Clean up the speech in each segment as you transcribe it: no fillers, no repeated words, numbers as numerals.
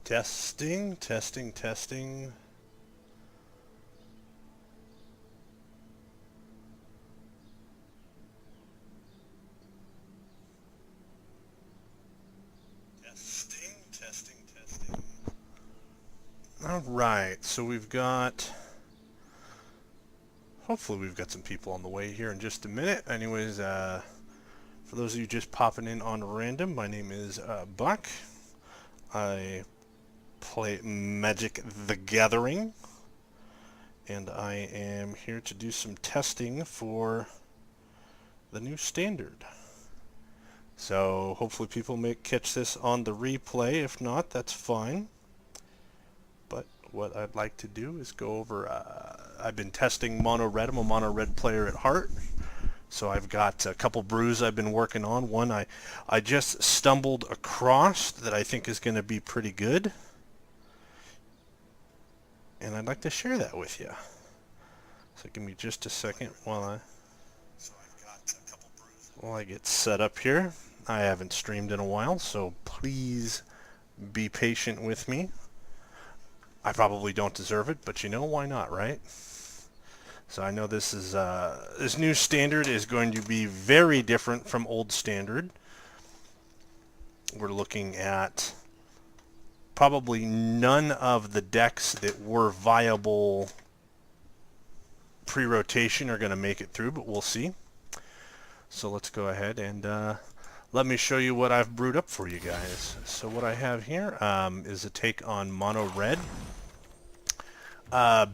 Testing, testing, testing. Testing, testing, testing. All right, so we've got... Hopefully we've got some people on the way here in just a minute. Anyways, for those of you just popping in on random, my name is Buck. I play Magic the Gathering, and I am here to do some testing for the new standard. So hopefully people may catch this on the replay. If not, that's fine. But what I'd like to do is go over, I've been testing mono red. I'm a mono red player at heart. So I've got a couple brews I've been working on. One I just stumbled across that I think is going to be pretty good. And I'd like to share that with you. So give me just a second while I get set up here. I haven't streamed in a while, so please be patient with me. I probably don't deserve it, but you know, why not, right? So I know this is this new standard is going to be very different from old standard. We're looking at probably none of the decks that were viable pre-rotation are going to make it through, but we'll see. So let's go ahead and let me show you what I've brewed up for you guys. So what I have here is a take on mono red.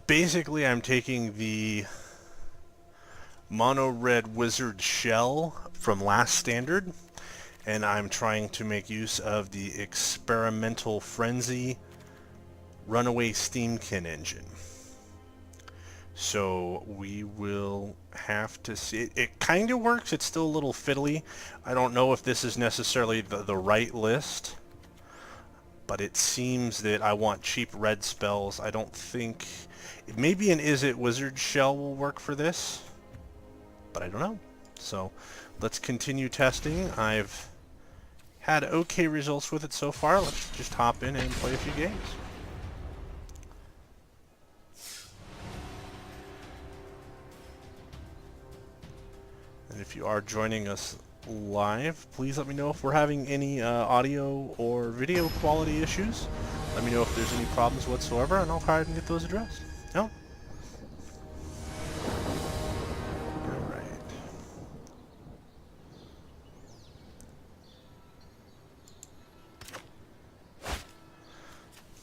Basically, I'm taking the mono red wizard shell from last standard, and I'm trying to make use of the experimental frenzy runaway steamkin engine. So we will have to see. It kind of works. It's still a little fiddly. I don't know if this is necessarily the right list, but it seems that I want cheap red spells. I don't think... Maybe an Is It Wizard shell will work for this, but I don't know. So let's continue testing. I've had okay results with it so far. Let's just hop in and play a few games. And if you are joining us live, please let me know if we're having any audio or video quality issues. Let me know if there's any problems whatsoever, and I'll try and get those addressed. No? Alright.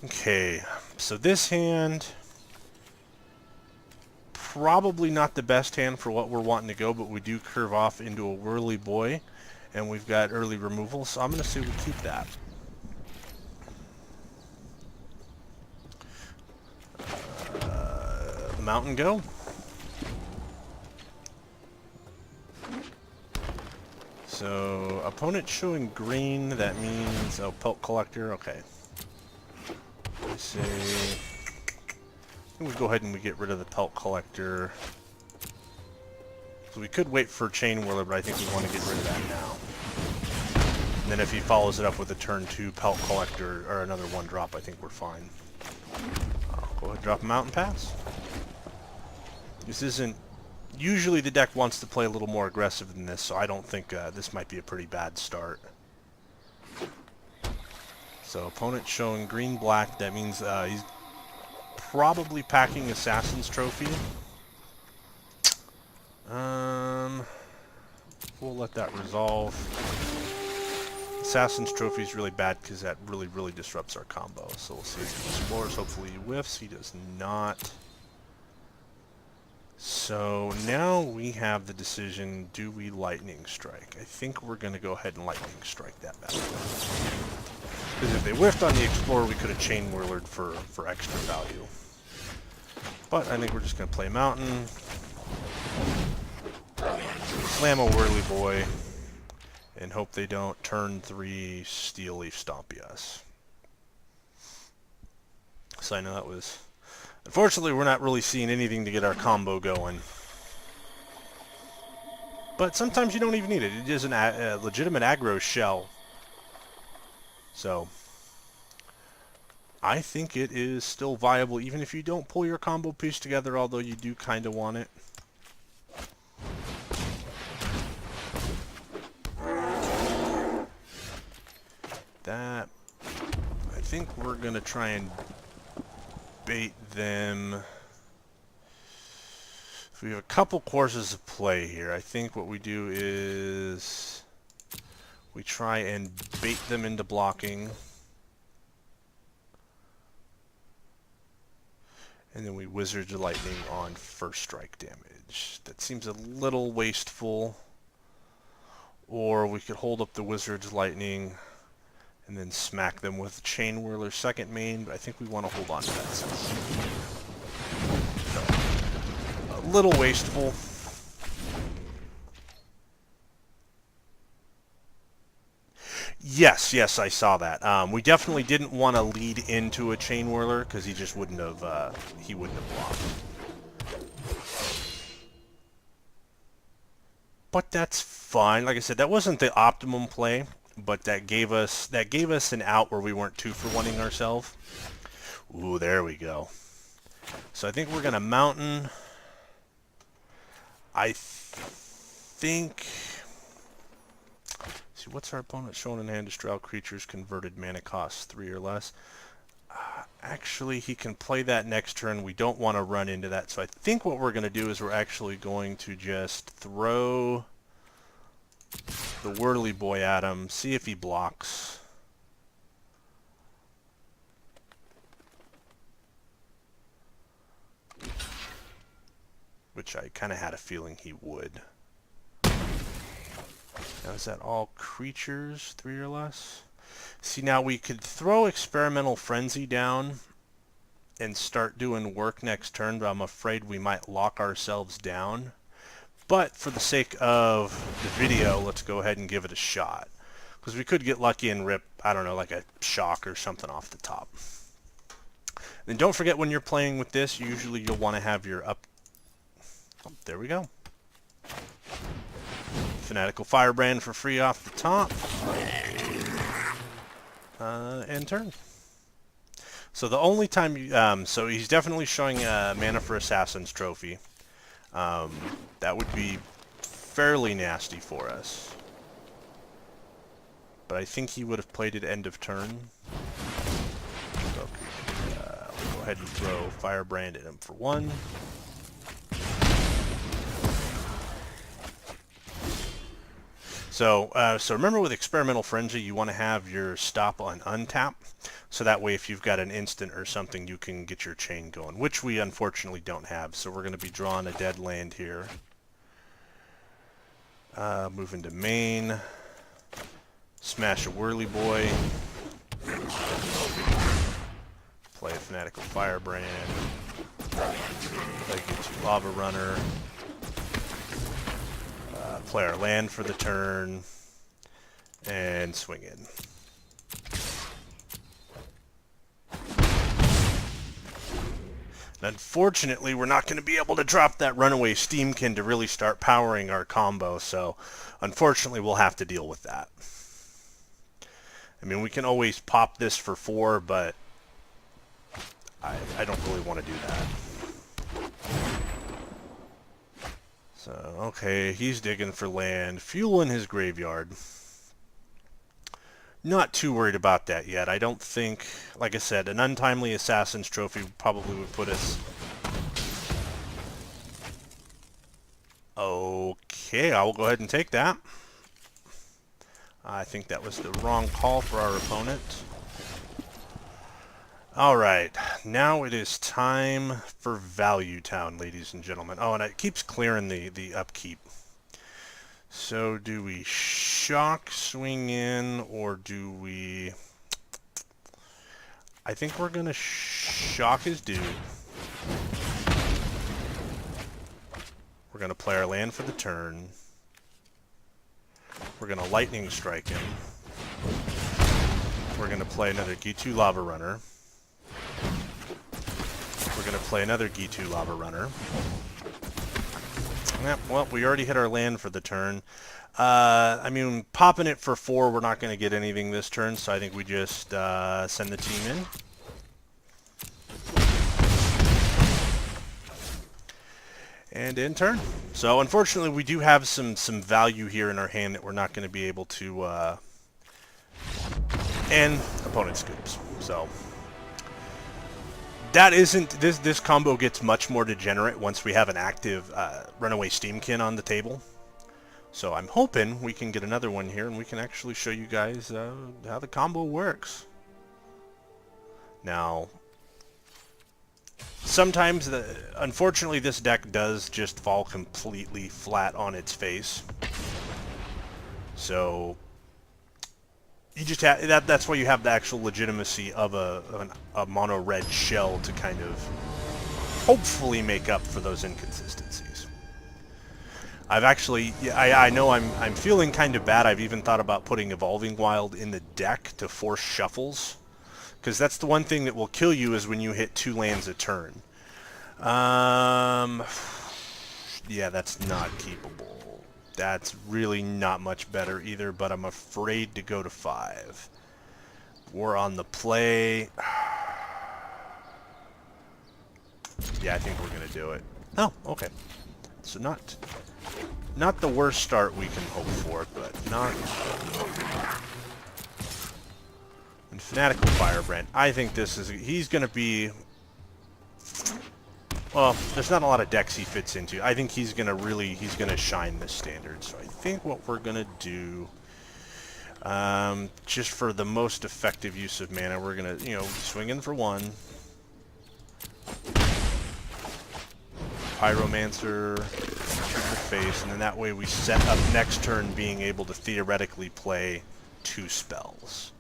Okay, so this hand... probably not the best hand for what we're wanting to go, but we do curve off into a whirly boy, and we've got early removal, so I'm going to say we keep that. Mountain go. So opponent showing green, that means pelt collector. Okay. I say we go ahead and we get rid of the pelt collector. So we could wait for chain whirler, but I think we want to get rid of that now. And then if he follows it up with a turn 2 pelt collector or another 1-drop, I think we're fine. I'll go ahead and drop a mountain pass. This isn't... Usually the deck wants to play a little more aggressive than this, so I don't think this might be a pretty bad start. So opponent showing green-black, that means he's probably packing Assassin's Trophy. We'll let that resolve. Assassin's Trophy is really bad because that really disrupts our combo. So we'll see if he explores. Hopefully he whiffs. He does not. So now we have the decision, do we Lightning Strike? I think we're going to go ahead and Lightning Strike that bad. Because if they whiffed on the Explorer, we could have Chain Whirlered for extra value. But I think we're just going to play Mountain. Slam a Whirly Boy. And hope they don't turn 3 Steel Leaf Stompy us. So I know that was... Unfortunately, we're not really seeing anything to get our combo going. But sometimes you don't even need it. It is a legitimate aggro shell. So, I think it is still viable, even if you don't pull your combo piece together, although you do kind of want it. That, I think we're going to try and bait them. So we have a couple courses of play here. I think what we do is we try and bait them into blocking. And then we Wizard's Lightning on first strike damage. That seems a little wasteful. Or we could hold up the Wizard's Lightning and then smack them with Chain Whirler second main, but I think we want to hold on to that. So, a little wasteful. Yes, I saw that. We definitely didn't want to lead into a Chain Whirler because he just wouldn't have blocked. But that's fine. Like I said, that wasn't the optimum play, but that gave us an out where we weren't 2-for-1ing ourselves. Ooh, there we go. So I think we're gonna mountain. I think. See, what's our opponent showing in hand? Destroy all creatures converted mana costs 3 or less. Actually, he can play that next turn. We don't want to run into that. So I think what we're going to do is we're actually going to just throw the Whirly Boy at him, see if he blocks. Which I kind of had a feeling he would. Now, is that all creatures 3 or less? See, now we could throw Experimental Frenzy down and start doing work next turn, but I'm afraid we might lock ourselves down. But for the sake of the video, let's go ahead and give it a shot. Because we could get lucky and rip, I don't know, like a shock or something off the top. Then don't forget when you're playing with this, usually you'll want to have your up... Oh, there we go. Fanatical Firebrand for free off the top. And turn. So the only time you, so he's definitely showing mana for Assassin's Trophy. That would be fairly nasty for us. But I think he would have played it end of turn. So we'll go ahead and throw Firebrand at him for 1. So remember with Experimental Frenzy, you want to have your stop on untap. So that way if you've got an instant or something, you can get your chain going, which we unfortunately don't have. So we're going to be drawing a dead land here. Move into main. Smash a Whirly Boy. Play a Fanatical Firebrand. Play G2 Lava Runner. Play our land for the turn. And swing in. Unfortunately, we're not going to be able to drop that Runaway Steamkin to really start powering our combo, so unfortunately we'll have to deal with that. I mean, we can always pop this for 4, but I don't really want to do that. So, okay, he's digging for land. Fuel in his graveyard. Not too worried about that yet. I don't think, like I said, an untimely Assassin's Trophy probably would put us... Okay, I will go ahead and take that. I think that was the wrong call for our opponent. Alright, now it is time for Value Town, ladies and gentlemen. Oh, and it keeps clearing the upkeep. So do we shock, swing in, or do we... I think we're going to shock his dude. We're going to play our land for the turn. We're going to lightning strike him. We're going to play another G2 Lava Runner. We're going to play another G2 Lava Runner. Yep, well, we already hit our land for the turn. I mean, popping it for 4, we're not going to get anything this turn, so I think we just send the team in. And in turn. So unfortunately, we do have some value here in our hand that we're not going to be able to. And opponent scoops. So that isn't this combo gets much more degenerate once we have an active runaway Steamkin on the table. So I'm hoping we can get another one here and we can actually show you guys how the combo works. Now, sometimes, unfortunately, this deck does just fall completely flat on its face. So you just have that's why you have the actual legitimacy of a mono red shell to kind of hopefully make up for those inconsistencies. I've actually, I know I'm feeling kind of bad. I've even thought about putting Evolving Wild in the deck to force shuffles, because that's the one thing that will kill you is when you hit 2 lands a turn. Yeah, that's not keepable. That's really not much better either, but I'm afraid to go to 5. We're on the play. Yeah, I think we're going to do it. Oh, okay. So not the worst start we can hope for, but not... And Fanatical Firebrand. I think this is... He's going to be... Well, there's not a lot of decks he fits into. I think he's going to really... He's going to shine this standard. So I think what we're going to do... just for the most effective use of mana, we're going to, swing in for 1. Pyromancer, shoot in the face, and then that way we set up next turn being able to theoretically play 2 spells.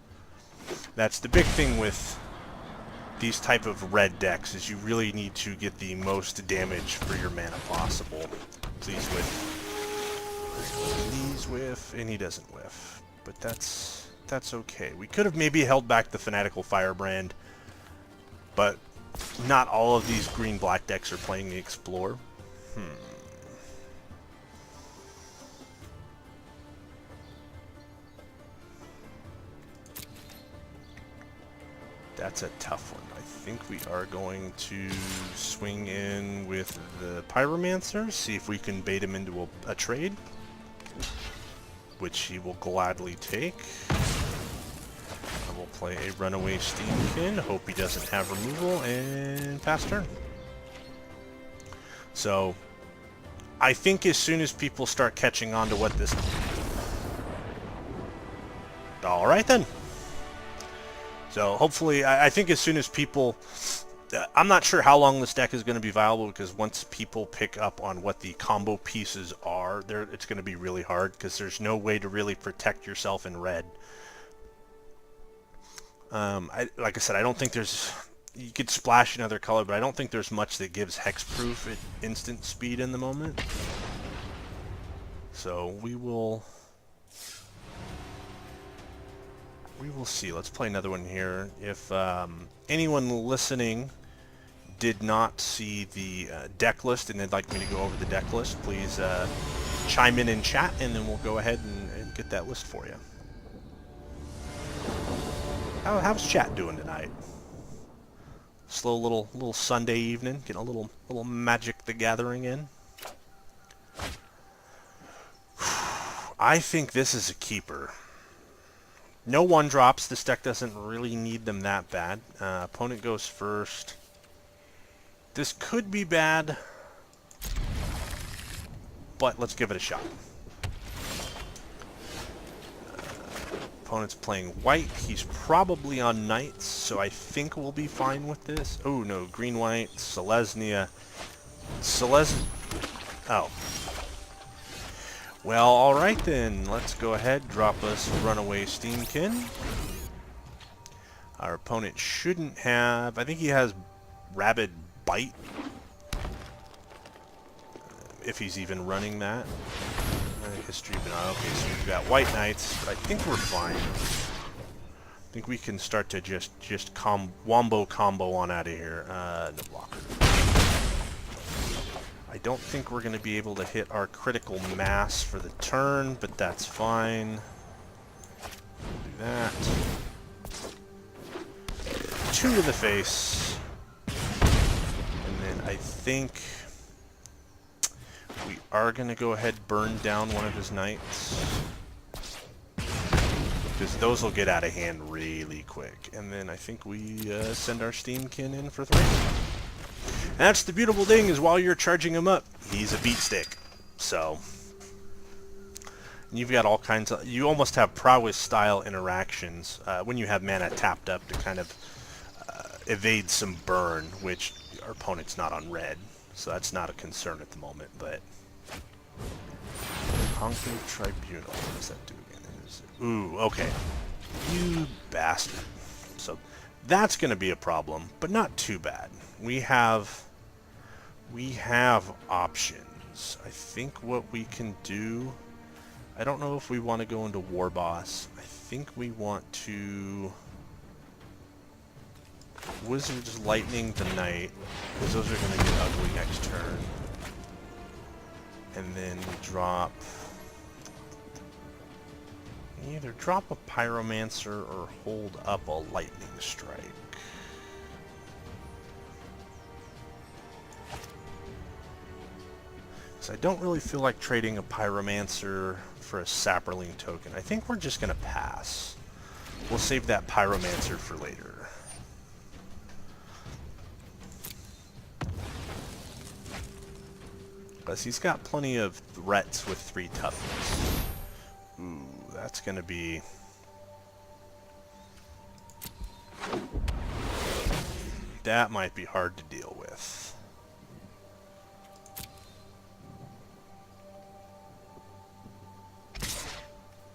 That's the big thing with these type of red decks, is you really need to get the most damage for your mana possible. Please whiff, and he doesn't whiff. But that's okay. We could have maybe held back the Fanatical Firebrand, but not all of these green-black decks are playing the Explore. That's a tough one. I think we are going to swing in with the Pyromancer, see if we can bait him into a trade, which he will gladly take. I will play a Runaway Steamkin, hope he doesn't have removal, and pass turn. So, I think as soon as people start catching on to what this... Alright then. So, hopefully, I think as soon as people... I'm not sure how long this deck is going to be viable, because once people pick up on what the combo pieces are, it's going to be really hard, because there's no way to really protect yourself in red. Like I said, I don't think there's... You could splash another color, but I don't think there's much that gives hexproof at instant speed in the moment. So we will see. Let's play another one here. If anyone listening did not see the deck list and they'd like me to go over the deck list, please chime in chat, and then we'll go ahead and get that list for you. How's chat doing tonight? Slow little Sunday evening, getting a little Magic the Gathering in. I think this is a keeper. No 1-drops. This deck doesn't really need them that bad. Opponent goes first. This could be bad, but let's give it a shot. Opponent's playing white. He's probably on knights, so I think we'll be fine with this. Oh no, green-white, Selesnya. Oh. Well, alright then. Let's go ahead, drop us Runaway Steamkin. Our opponent shouldn't have... I think he has Rabid Bite. If he's even running that. History, but okay, so we've got white knights, but I think we're fine. I think we can start to just wombo combo on out of here. No blocker. I don't think we're going to be able to hit our critical mass for the turn, but that's fine. Do that. 2 to the face. And then I think... are going to go ahead and burn down one of his knights. Because those will get out of hand really quick. And then I think we send our Steamkin in for 3. And that's the beautiful thing, is while you're charging him up, he's a beat stick. So, you've got all kinds of... You almost have prowess-style interactions when you have mana tapped up to kind of evade some burn, which our opponent's not on red. So that's not a concern at the moment, but... Conquering Tribunal, what does that do again? Ooh, okay. You bastard. So that's going to be a problem, but not too bad. We have options. I think what we can do... I don't know if we want to go into War Boss. I think we want to... Wizard's Lightning the Knight, because those are going to get ugly next turn. And then drop... Either drop a Pyromancer or hold up a Lightning Strike. So I don't really feel like trading a Pyromancer for a Saproling token. I think we're just going to pass. We'll save that Pyromancer for later. Plus he's got plenty of threats with 3 toughness. Ooh, that's going to be... That might be hard to deal with.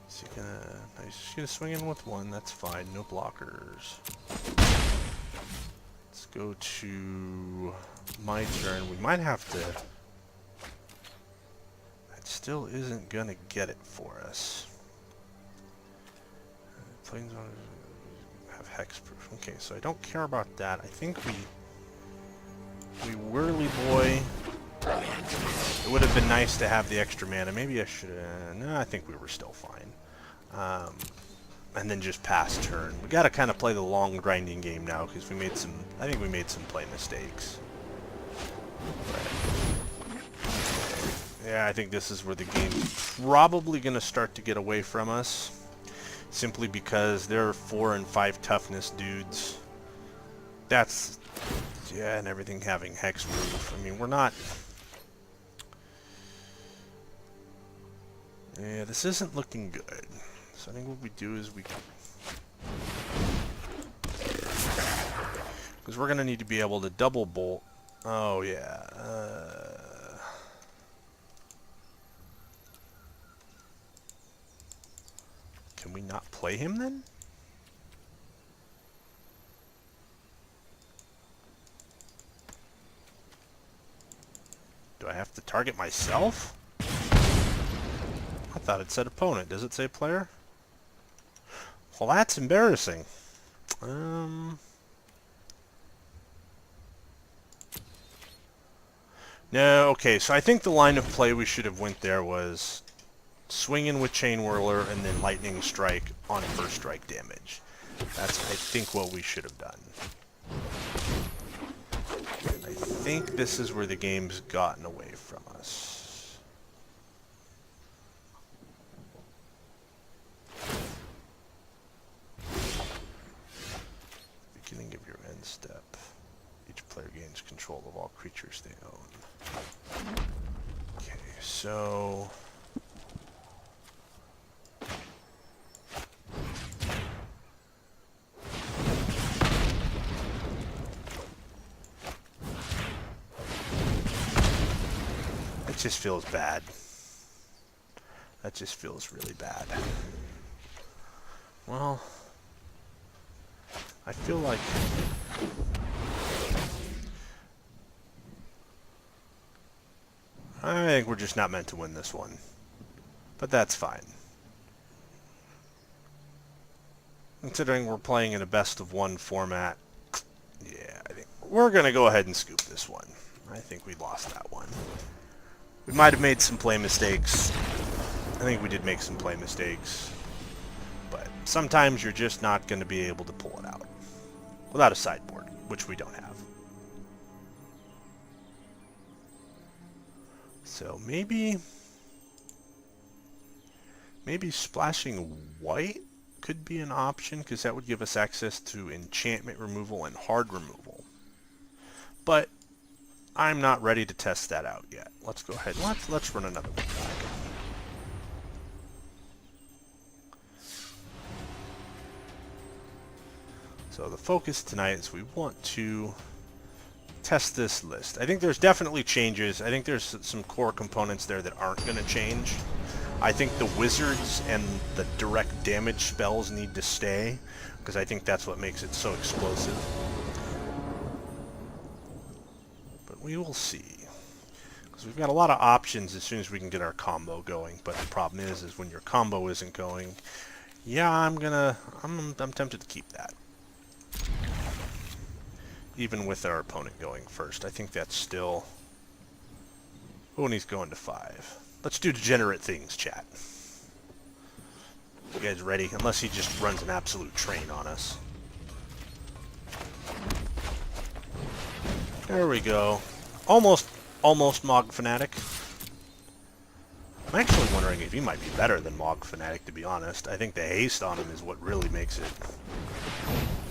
Is he gonna... No, he's just gonna swing in with 1, that's fine, no blockers. Let's go to my turn. We might have to... That still isn't gonna get it for us. Planes on... have hexproof. Okay, so I don't care about that. I think we whirly boy. It would have been nice to have the extra mana. Maybe I should have... No, I think we were still fine. And then just pass turn. We got to kind of play the long grinding game now because we made some... I think we made some play mistakes. But, yeah, I think this is where the game's probably going to start to get away from us. Simply because there are 4 and 5 toughness dudes. That's... Yeah, and everything having hexproof. I mean, we're not... Yeah, this isn't looking good. So I think what we do is we... Because we're going to need to be able to double bolt. Oh, yeah. Can we not play him then? Do I have to target myself? I thought it said opponent. Does it say player? Well, that's embarrassing. No, okay, so I think the line of play we should have went there was swing in with Chain Whirler and then Lightning Strike on first strike damage. That's, I think, what we should have done. I think this is where the game's gotten away from us. Beginning of your end step. Each player gains control of all creatures they own. Okay, so... It just feels bad. That just feels really bad. Well, I feel like... I think we're just not meant to win this one. But that's fine. Considering we're playing in a best-of-1 format, yeah, I think we're going to go ahead and scoop this one. I think we lost that one. We might have made some play mistakes. I think we did make some play mistakes. But sometimes you're just not going to be able to pull it out. Without a sideboard, which we don't have. So maybe splashing white could be an option, because that would give us access to enchantment removal and hard removal. But I'm not ready to test that out yet. Let's go ahead. Let's run another one back. So the focus tonight is we want to test this list. I think there's definitely changes. I think there's some core components there that aren't going to change. I think the wizards and the direct damage spells need to stay, because I think that's what makes it so explosive. But we will see. Because we've got a lot of options as soon as we can get our combo going. But the problem is when your combo isn't going, yeah, I'm tempted to keep that. Even with our opponent going first. I think that's still... Oh, and he's going to 5. Let's do degenerate things, chat. You guys ready? Unless he just runs an absolute train on us. There we go. Almost Mog Fanatic. I'm actually wondering if he might be better than Mog Fanatic, to be honest. I think the haste on him is what really makes it...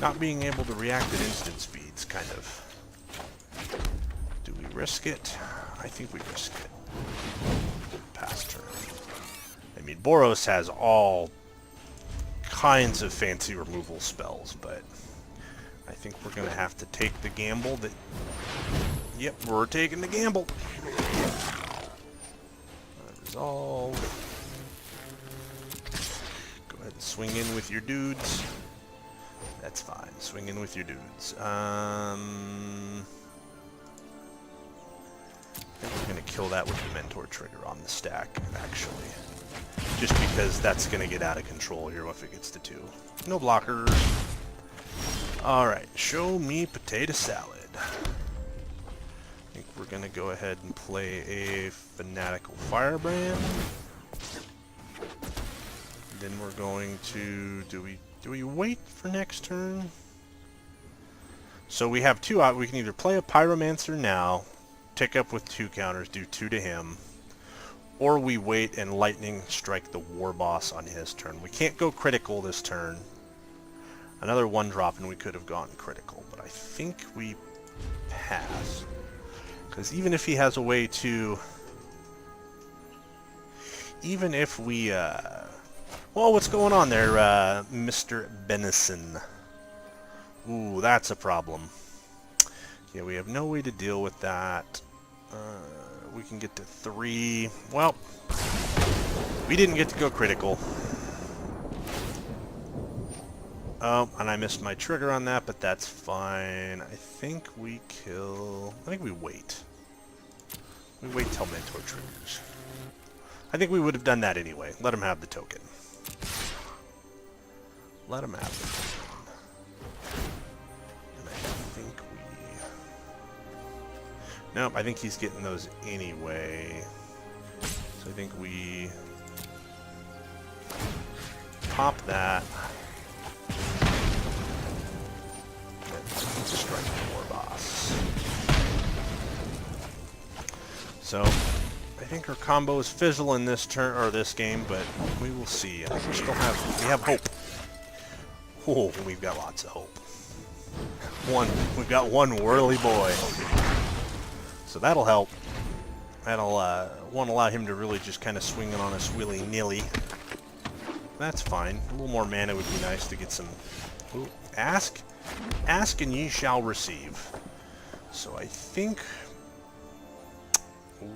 Not being able to react at instant speeds, kind of. Do we risk it? I think we risk it. Pass turn. I mean, Boros has all kinds of fancy removal spells, but I think we're going to have to take the gamble that... Yep, we're taking the gamble. Resolve. Go ahead and swing in with your dudes. That's fine. Swing in with your dudes. I think we're going to kill that with the Mentor trigger on the stack, actually. Just because that's going to get out of control here if it gets to 2. No blockers. Alright, show me potato salad. I think we're going to go ahead and play a Fanatical Firebrand. Then we're going to... Do we wait for next turn? So we have 2 out. We can either play a Pyromancer now, tick up with 2 counters, do 2 to him, or we wait and lightning strike the war boss on his turn. We can't go critical this turn. Another 1-drop and we could have gone critical, but I think we pass. Because even if he has a way to... Even if we... Well, what's going on there, Mr. Benison? Ooh, that's a problem. Yeah, we have no way to deal with that. We can get to 3. Well, we didn't get to go critical. Oh, and I missed my trigger on that, but that's fine. I think we kill... I think we wait. We wait till Mentor triggers. I think we would have done that anyway. Let him have the token. Let him have the token. And I think we... Nope, I think he's getting those anyway. So I think we... Pop that. Let's strike the war boss. So, I think our combos fizzle in this turn or this game, but we will see. We still have hope. Oh, we've got lots of hope. We've got one whirly boy. So that'll help. That'll won't allow him to really just kind of swing it on us willy-nilly. That's fine. A little more mana would be nice to get some... Ooh, ask and ye shall receive. So I think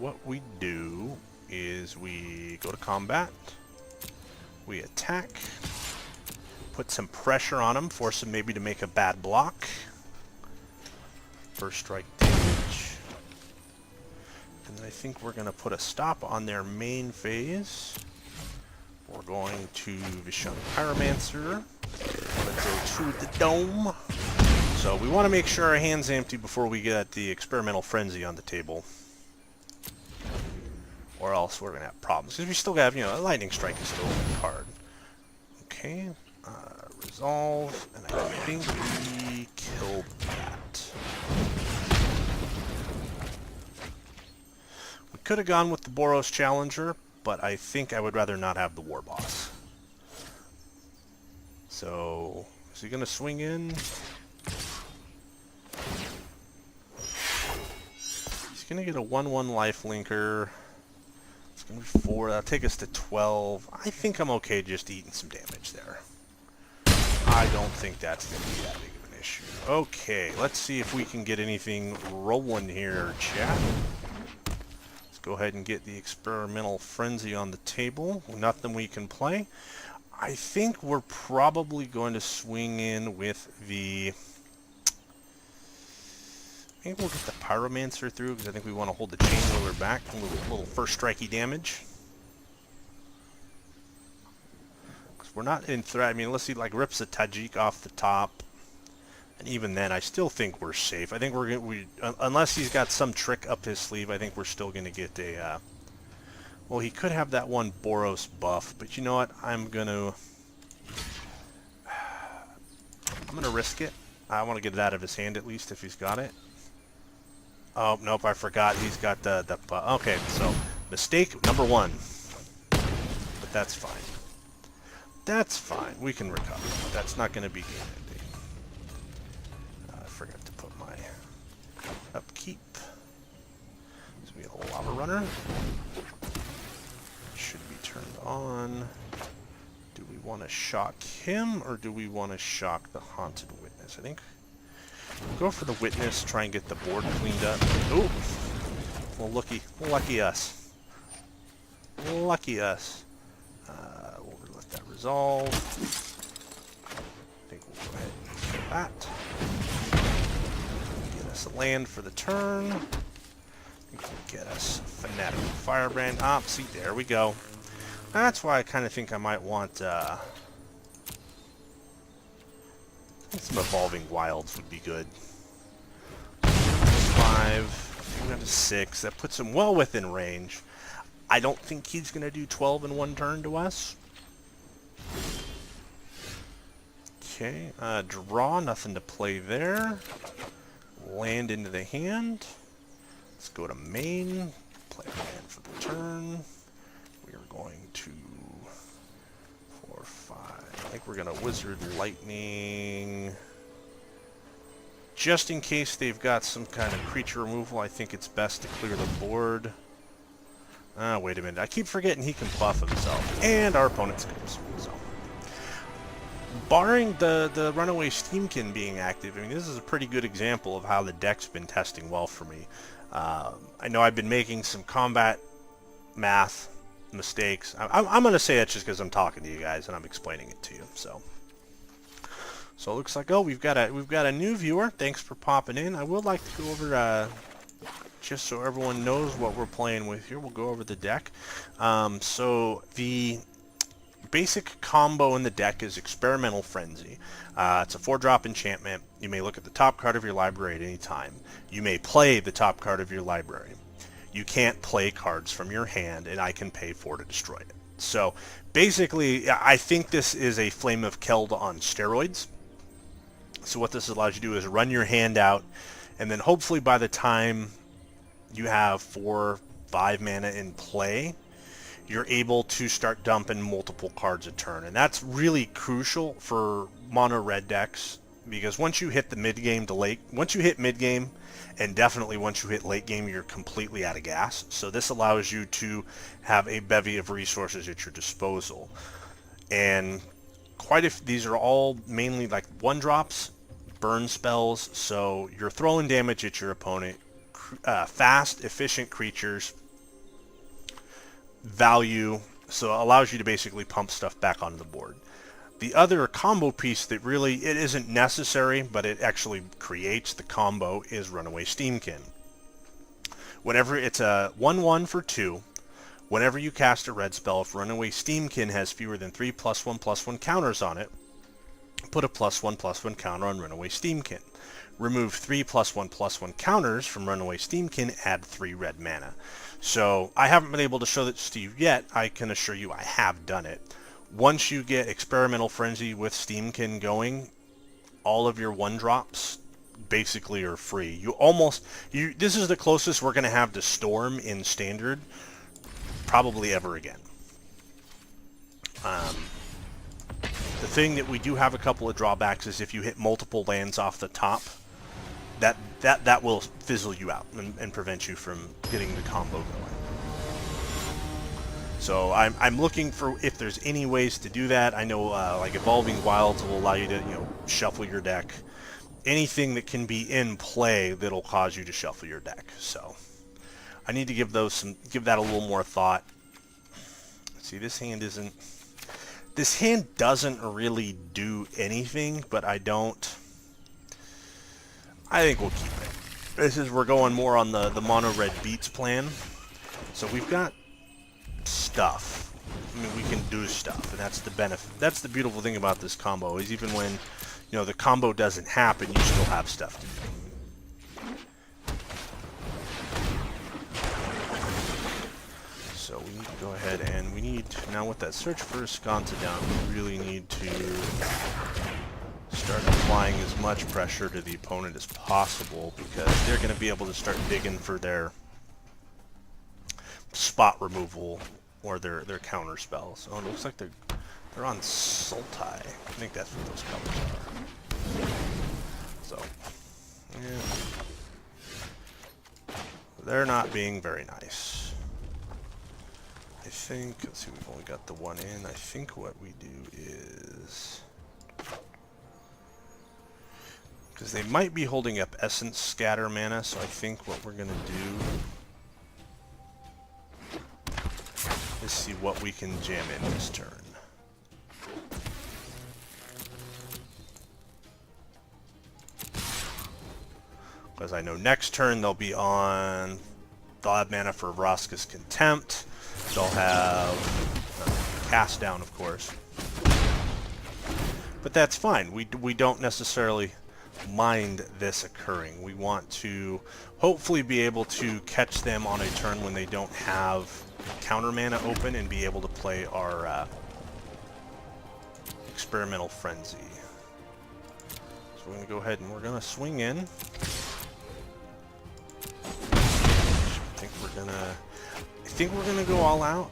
what we do is we go to combat, we attack, put some pressure on him, force him maybe to make a bad block. First strike damage. And I think we're going to put a stop on their main phase. We're going to Vishun Pyromancer. Let's go to the dome. So we want to make sure our hand's empty before we get the Experimental Frenzy on the table. Or else we're going to have problems. Because we still have, a Lightning Strike is still a card. Okay. Resolve. And I think we killed that. We could have gone with the Boros Challenger, but I think I would rather not have the War Boss. So, is he going to swing in? He's going to get a 1/1 life linker. It's going to be 4. That'll take us to 12. I think I'm okay just eating some damage there. I don't think that's going to be that big of an issue. Okay, let's see if we can get anything rolling here, chat. Let's go ahead and get the experimental frenzy on the table. Nothing we can play. I think we're probably going to swing in with the... Maybe we'll get the Pyromancer through, because I think we want to hold the Chain Whirler back. A little first strikey damage. We're not in threat. I mean, unless he like rips a Tajik off the top, and even then, I still think we're safe. I think unless he's got some trick up his sleeve, I think we're still going to get a. Well, he could have that one Boros buff, but you know what? I'm gonna risk it. I want to get it out of his hand at least if he's got it. Oh nope, I forgot. He's got the okay, so mistake number 1, but that's fine. That's fine. We can recover. That's not going to be good. I forgot to put my upkeep. So we got a Lava Runner. Should be turned on. Do we want to shock him, or do we want to shock the Haunted Witness? I think we'll go for the Witness, try and get the board cleaned up. Ooh! Well, lucky us. Lucky us. We'll let that resolve. I think we'll go ahead and kill that. Get us a land for the turn. I think we'll get us a Fanatical Firebrand. Ah, see, there we go. That's why I kind of think I might want some Evolving Wilds would be good. 5, we got to 6. That puts him well within range. I don't think he's going to do 12 in one turn to us. Okay, draw, nothing to play there. Land into the hand. Let's go to main. Play a land for the turn. We are going to 4, 5. I think we're going to Wizard Lightning. Just in case they've got some kind of creature removal, I think it's best to clear the board. Wait a minute. I keep forgetting he can buff himself. And our opponent skips. So, barring the Runaway Steamkin being active, I mean, this is a pretty good example of how the deck's been testing well for me. I know I've been making some combat math mistakes. I'm going to say that just because I'm talking to you guys and I'm explaining it to you. So it looks like, oh, we've got a new viewer. Thanks for popping in. I would like to go over just so everyone knows what we're playing with here. We'll go over the deck. So the basic combo in the deck is Experimental Frenzy. It's a 4-drop enchantment. You may look at the top card of your library at any time. You may play the top card of your library. You can't play cards from your hand, and I can pay 4 to destroy it. So basically, I think this is a Flame of Keld on steroids. So what this allows you to do is run your hand out, and then hopefully by the time you have 4, 5 mana in play, you're able to start dumping multiple cards a turn. And that's really crucial for mono red decks, because once you hit the mid-game to late, once you hit mid-game, and definitely once you hit late game, you're completely out of gas. So this allows you to have a bevy of resources at your disposal. And these are all mainly like 1-drops, burn spells, so you're throwing damage at your opponent. Fast, efficient creatures, value, so it allows you to basically pump stuff back onto the board. The other combo piece that really, it isn't necessary, but it actually creates the combo, is Runaway Steamkin. Whenever it's a 1/1 for 2, whenever you cast a red spell, if Runaway Steamkin has fewer than 3 +1/+1 counters on it, put a +1/+1 counter on Runaway Steamkin. Remove 3 +1/+1 counters from Runaway Steamkin, add 3 red mana. So I haven't been able to show that to you yet. I can assure you I have done it. Once you get Experimental Frenzy with Steamkin going, all of your 1-drops basically are free. This is the closest we're going to have to Storm in Standard probably ever again. The thing that we do have a couple of drawbacks is if you hit multiple lands off the top, that will fizzle you out and prevent you from getting the combo going. So I'm looking for if there's any ways to do that. I know like Evolving Wilds will allow you to shuffle your deck. Anything that can be in play that'll cause you to shuffle your deck. So I need to give that a little more thought. See, this hand doesn't really do anything, but I think we'll keep it. We're going more on the mono red beats plan. So we've got stuff. I mean, we can do stuff, and that's the benefit. That's the beautiful thing about this combo, is even when the combo doesn't happen, you still have stuff to do. So we need to go ahead and now with that search for Ensconce down, we really need to start applying as much pressure to the opponent as possible, because they're going to be able to start digging for their spot removal or their counter spells. Oh, it looks like they're on Sultai. I think that's what those colors are. So, yeah. They're not being very nice. I think, let's see, we've only got the one in. I think what we do is, because they might be holding up Essence Scatter mana, so I think what we're going to do is see what we can jam in this turn. Because I know next turn they'll have mana for Vraska's Contempt. They'll have Cast Down, of course. But that's fine. We don't necessarily mind this occurring. We want to hopefully be able to catch them on a turn when they don't have counter mana open and be able to play our Experimental Frenzy. So we're going to go ahead and we're going to swing in. I think we're gonna go all out.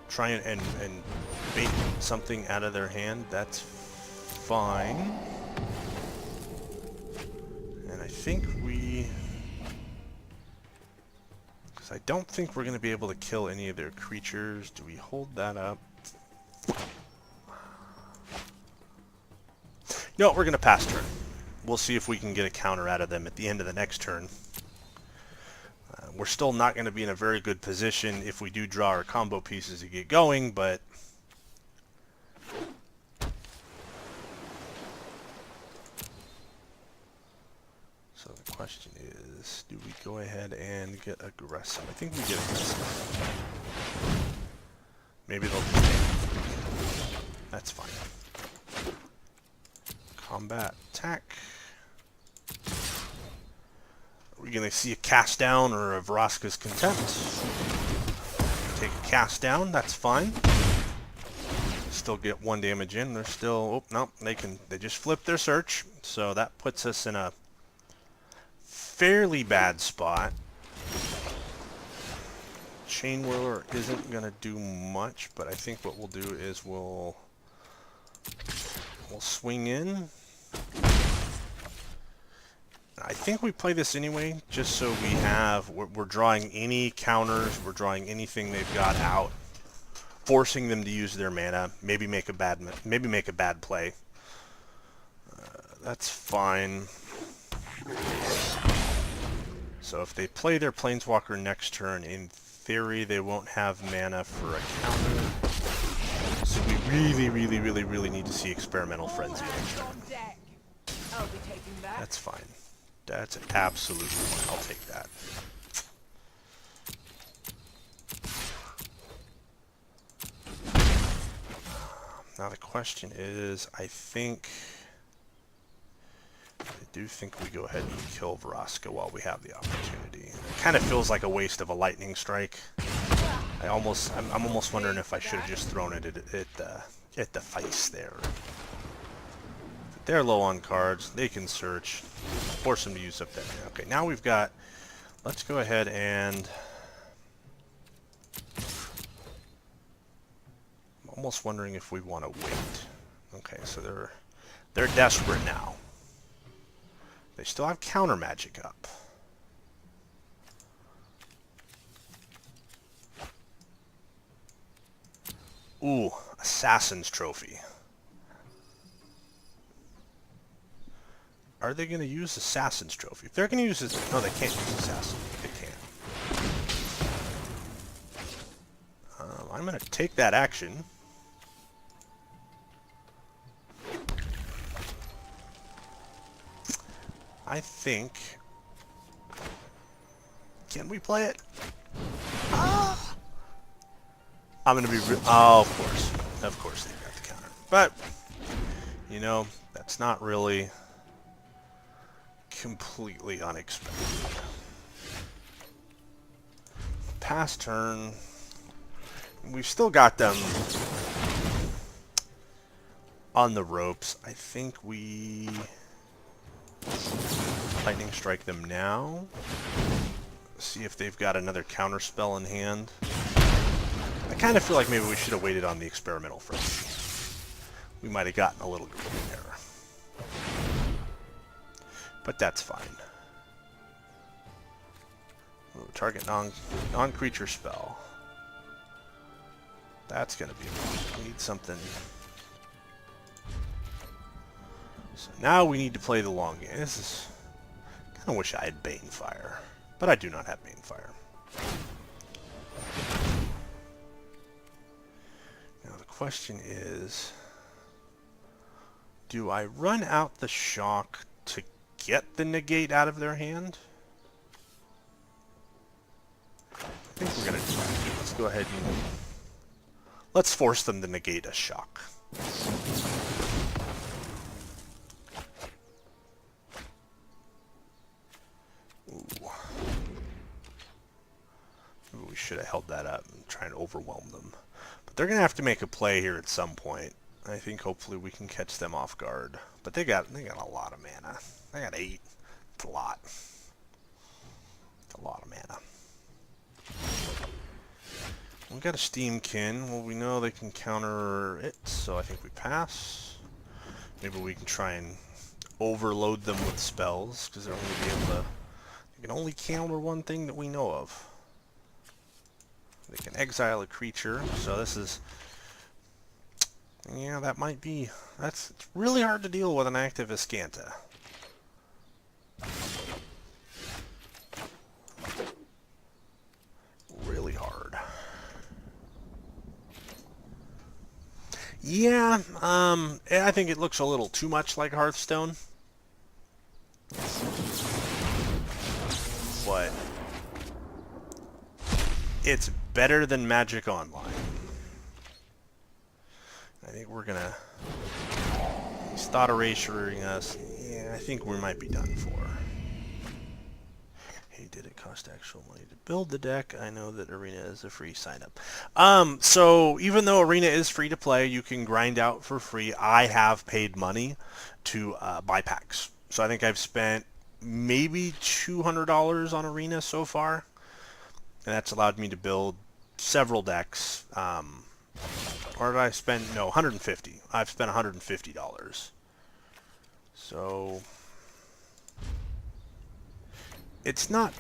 Try and bait something out of their hand. That's fine. And I think because I don't think we're gonna be able to kill any of their creatures. Do we hold that up? No, we're gonna pass turn. We'll see if we can get a counter out of them at the end of the next turn. We're still not going to be in a very good position if we do draw our combo pieces to get going, but so the question is, do we go ahead and get aggressive? I think we get aggressive. Maybe they'll just that's fine. Combat attack. We're going to see a Cast Down or a Vraska's Contempt. Take a Cast Down, that's fine. Still get 1 damage in. They're still, oh, no, they just flip their search. So that puts us in a fairly bad spot. Chain Whirler isn't going to do much, but I think what we'll do is we'll swing in. I think we play this anyway, just so we're drawing any counters, we're drawing anything they've got out, forcing them to use their mana, maybe make a bad play. That's fine. So if they play their Planeswalker next turn, in theory they won't have mana for a counter. So we really need to see Experimental Frenzy next turn. That's fine. That's absolutely fine. I'll take that. Now the question is, I do think we go ahead and kill Vraska while we have the opportunity. It kind of feels like a waste of a lightning strike. I'm almost wondering if I should have just thrown it at the face there. They're low on cards. They can search. Force them to use up that. Okay, now we've got... Let's go ahead and... I'm almost wondering if we want to wait. Okay, so they're desperate now. They still have counter magic up. Ooh, Assassin's Trophy. Are they going to use Assassin's Trophy? If they're going to use this... No, they can't use Assassin. They can't. I'm going to take that action. I think... Can we play it? Ah! I'm going to be... Oh, of course. Of course they've got the counter. But, you know, that's not really... completely unexpected. Pass turn. We've still got them on the ropes. I think we lightning strike them now. See if they've got another counter spell in hand. I kind of feel like maybe we should have waited on the experimental first. We might have gotten a little greedy there. But that's fine. Ooh, target non-creature spell. That's gonna be fun. We need something. So now we need to play the long game. This is... I kind of wish I had Banefire. But I do not have Banefire. Now the question is... Do I run out the shock to get the negate out of their hand? I think we're going to do that. Let's go ahead and... Let's force them to negate a shock. Ooh. Maybe we should have held that up and try and overwhelm them. But they're going to have to make a play here at some point. I think hopefully we can catch them off guard. But they got a lot of mana. I got 8. It's a lot. It's a lot of mana. We got a Steamkin. Well, we know they can counter it, so I think we pass. Maybe we can try and overload them with spells, because they're only be able to... They can only counter one thing that we know of. They can exile a creature, so this is... Yeah, that might be... It's really hard to deal with an active Escanta. Really hard. Yeah, I think it looks a little too much like Hearthstone. But it's better than Magic Online. I think we're gonna... He's thought erasuring us. Yeah, I think we might be done for. Hey, did it cost actual money to build the deck? I know that Arena is a free sign-up. So even though Arena is free to play, you can grind out for free. I have paid money to buy packs. So I think I've spent maybe $200 on Arena so far. And that's allowed me to build several decks. Or did I spend... No, 150. I've spent $150. So... It's not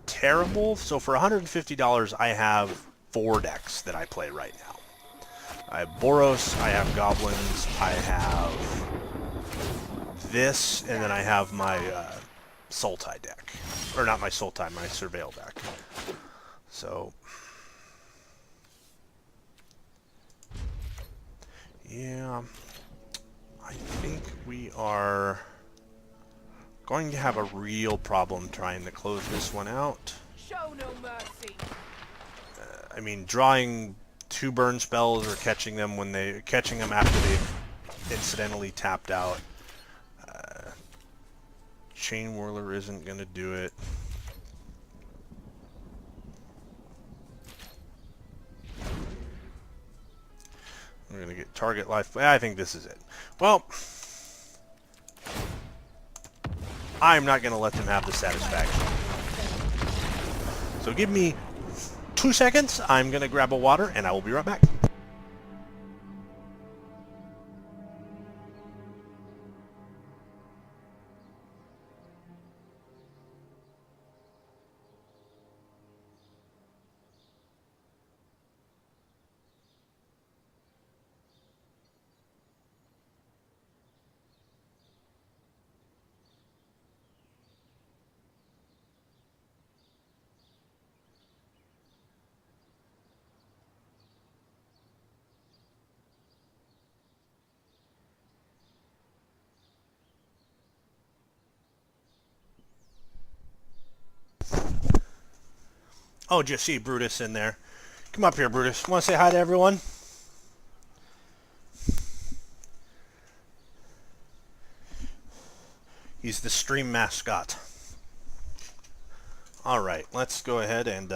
terrible. So for $150, I have 4 decks that I play right now. I have Boros, I have Goblins, I have this, and then I have my Sultai deck. Or not my Sultai, my Surveil deck. So... Yeah, I think we are going to have a real problem trying to close this one out. Show no mercy. I mean, drawing 2 burn spells or catching them after they've incidentally tapped out. Chain Whirler isn't going to do it. We're going to get target life. I think this is it. Well, I'm not going to let them have the satisfaction. So give me 2 seconds. I'm going to grab a water, and I will be right back. Oh, just see Brutus in there. Come up here, Brutus. Want to say hi to everyone? He's the stream mascot. All right, let's go ahead and...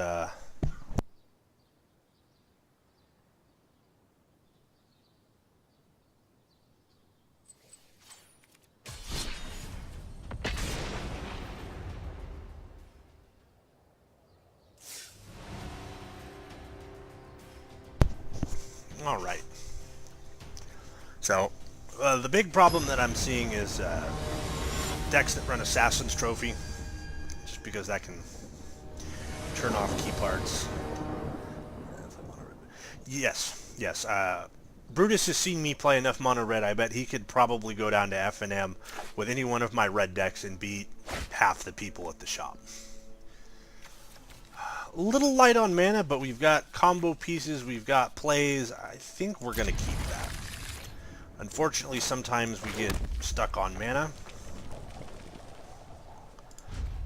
All right. So, the big problem that I'm seeing is decks that run Assassin's Trophy, just because that can turn off key parts. Yes, yes. Brutus has seen me play enough mono red. I bet he could probably go down to F&M with any one of my red decks and beat half the people at the shop. A little light on mana, but we've got combo pieces, we've got plays. I think we're going to keep that. Unfortunately, sometimes we get stuck on mana.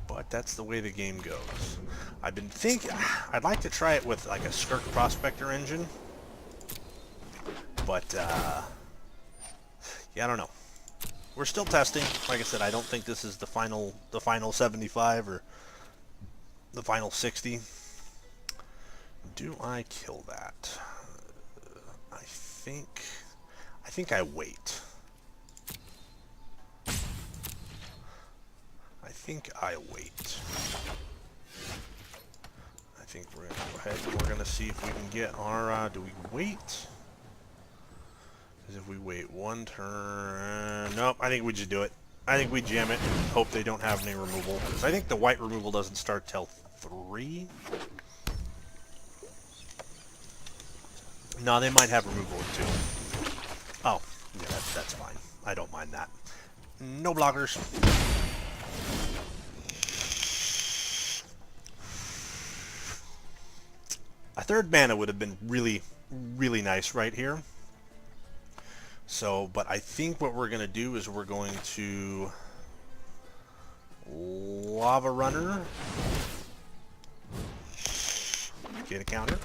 But that's the way the game goes. I've been thinking, I'd like to try it with like a Skirk Prospector engine. But, yeah, I don't know. We're still testing. Like I said, I don't think this is the final 75 or the final 60. Do I kill that? I think I wait. I think I wait. I think we're gonna go ahead and we're gonna see if we can get our. Do we wait? Because if we wait one turn, nope. I think we just do it. I think we jam it and hope they don't have any removal. Because I think the white removal doesn't start till 3. No, they might have removal at 2. Oh, yeah, that's fine. I don't mind that. No blockers. A third mana would have been really, really nice right here. So, but I think what we're going to do is we're going to Lava Runner. Get a counter.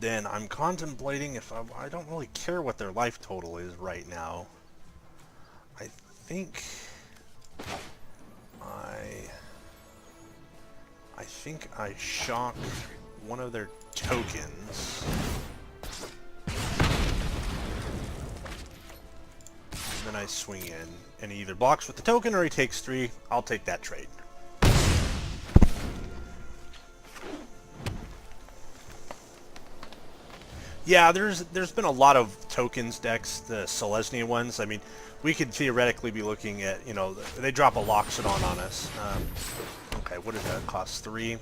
Then I'm contemplating if I don't really care what their life total is right now. I think I shock one of their tokens. And then I swing in, and he either blocks with the token or he takes 3. I'll take that trade. Yeah, there's been a lot of tokens decks, the Selesnya ones. I mean, we could theoretically be looking at, you know, they drop a Loxodon on us. Okay, what does that cost? 3?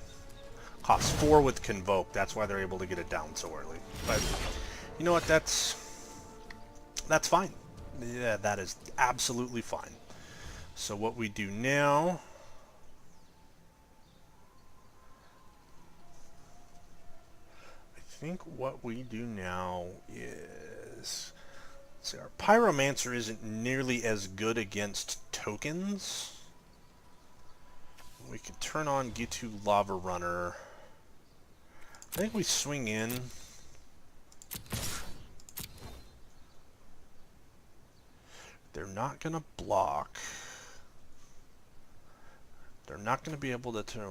Costs 4 with Convoke. That's why they're able to get it down so early. But you know what? That's fine. Yeah, that is absolutely fine. So what we do now... I think what we do now is, see, our Pyromancer isn't nearly as good against tokens. We can turn on Gitu Lava Runner. I think we swing in. They're not going to block. They're not going to be able to turn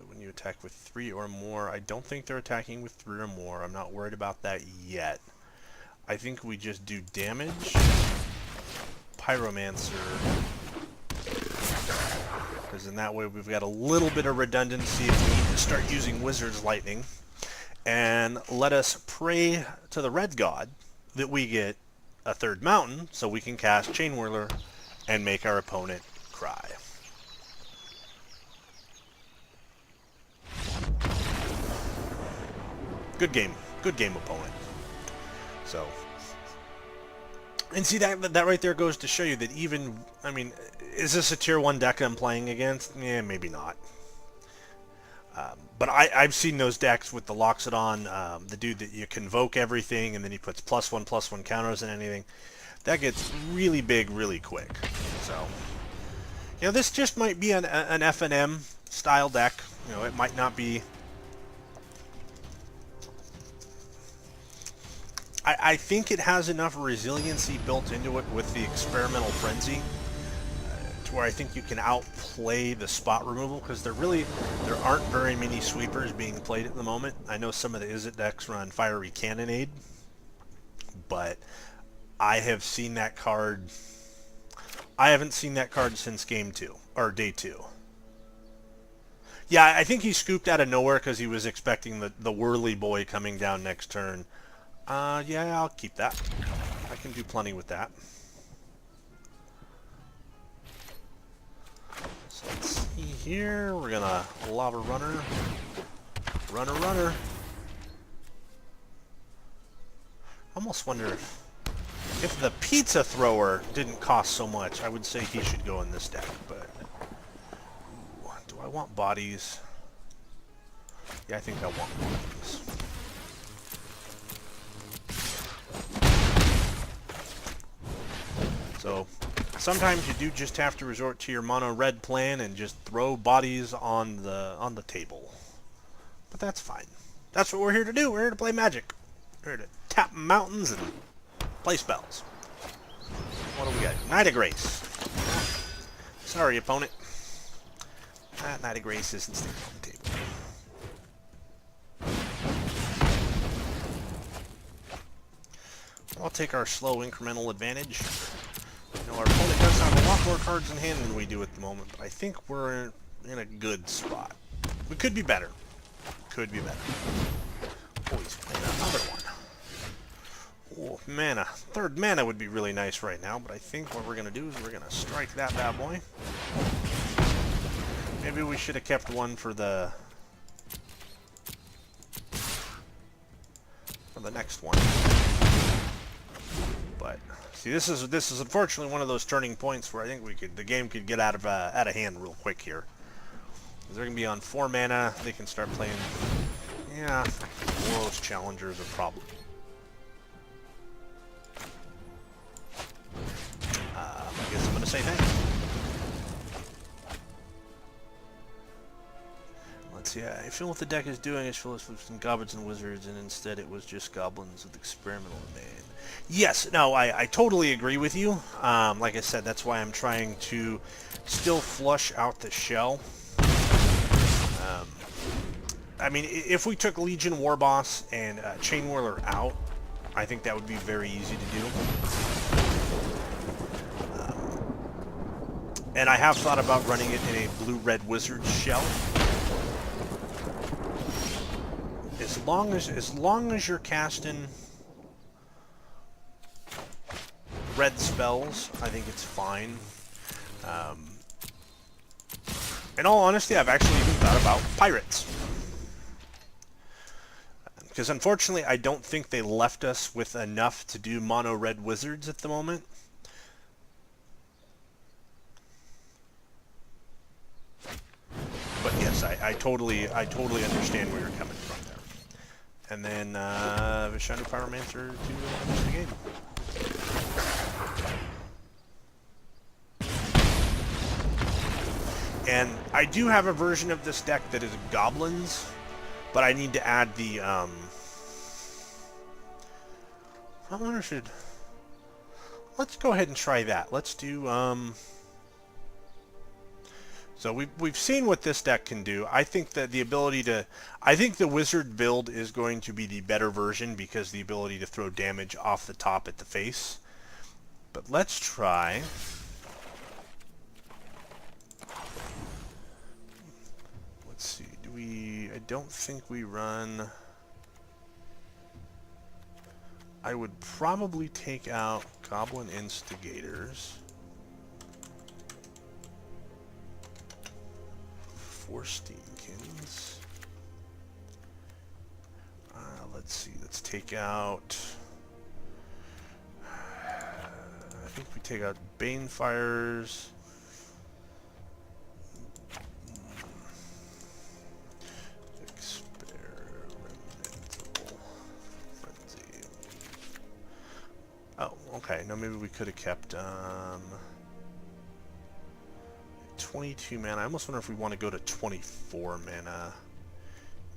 when you attack with 3 or more. I don't think they're attacking with 3 or more. I'm not worried about that yet. I think we just do damage, Pyromancer, because in that way we've got a little bit of redundancy if we need to start using Wizard's Lightning. And let us pray to the Red God that we get a third mountain so we can cast Chain Whirler and make our opponent cry. Good game, opponent. So, and see that right there goes to show you that even, I mean, is this a tier 1 deck I'm playing against? Yeah, maybe not. But I've seen those decks with the Loxodon, the dude that you convoke everything and then he puts +1/+1 counters and anything. That gets really big really quick. So, you know, this just might be an FNM style deck. You know, it might not be... I think it has enough resiliency built into it with the Experimental Frenzy to where I think you can outplay the spot removal, because there aren't very many sweepers being played at the moment. I know some of the Izzet decks run Fiery Cannonade, but I have seen that card... I haven't seen that card since Game 2, or Day 2. Yeah, I think he scooped out of nowhere because he was expecting the Whirly Boy coming down next turn. Yeah, I'll keep that. I can do plenty with that. So let's see here. We're gonna Lava Runner. Runner. I almost wonder if the Pizza Thrower didn't cost so much, I would say he should go in this deck, but... Ooh, do I want bodies? Yeah, I think I want bodies. So, sometimes you do just have to resort to your mono red plan and just throw bodies on the table. But that's fine. That's what we're here to do. We're here to play Magic. We're here to tap mountains and play spells. What do we got? Knight of Grace. Sorry, opponent. That Knight of Grace isn't staying on the table. I'll take our slow incremental advantage. You know, our opponent does have a lot more cards in hand than we do at the moment, but I think we're in a good spot. We could be better. Could be better. Oh, he's playing another one. Oh, mana. Third mana would be really nice right now, but I think what we're going to do is we're going to strike that bad boy. Maybe we should have kept one for the next one. But see, this is unfortunately one of those turning points where I think the game could get out of hand real quick here. They're going to be on 4 mana. They can start playing. Yeah, Boros Challengers are probably. I guess I'm going to say thanks. Let's see. I feel what the deck is doing is full of some goblins and wizards, and instead it was just goblins with experimental man. Yes, no, I totally agree with you. Like I said, that's why I'm trying to still flush out the shell. I mean, if we took Legion Warboss and Chain Whirler out, I think that would be very easy to do. And I have thought about running it in a blue-red wizard shell. As long as you're casting red spells, I think it's fine. In all honesty, I've actually even thought about pirates. Because unfortunately, I don't think they left us with enough to do mono red wizards at the moment. But yes, I totally understand where you're coming from there. And then Vishanu Pyromancer to finish the game. And I do have a version of this deck that is goblins, but I need to add the I wonder if should. Let's go ahead and try that. Let's do So we've seen what this deck can do. I think that I think the wizard build is going to be the better version because the ability to throw damage off the top at the face. But let's try. Let's see. Do we... I don't think we run... I would probably take out Goblin Instigators. 4 Steamkins. Let's see. Let's take out... I think we take out Banefires. Oh, okay. No, maybe we could have kept 22 mana. I almost wonder if we want to go to 24 mana.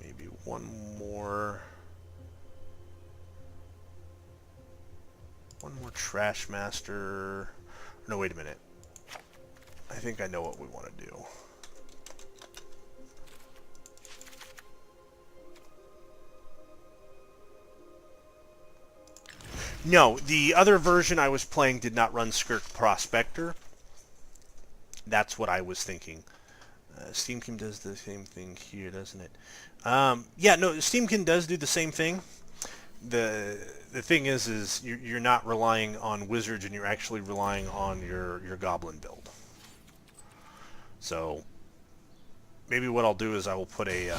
Maybe one more Trash Master. No, wait a minute. I think I know what we want to do. No, the other version I was playing did not run Skirk Prospector. That's what I was thinking. Steamkin does the same thing here, doesn't it? Yeah, no, Steamkin does do the same thing. The thing is you're not relying on wizards, and you're actually relying on your goblin build. So maybe what I'll do is I will put a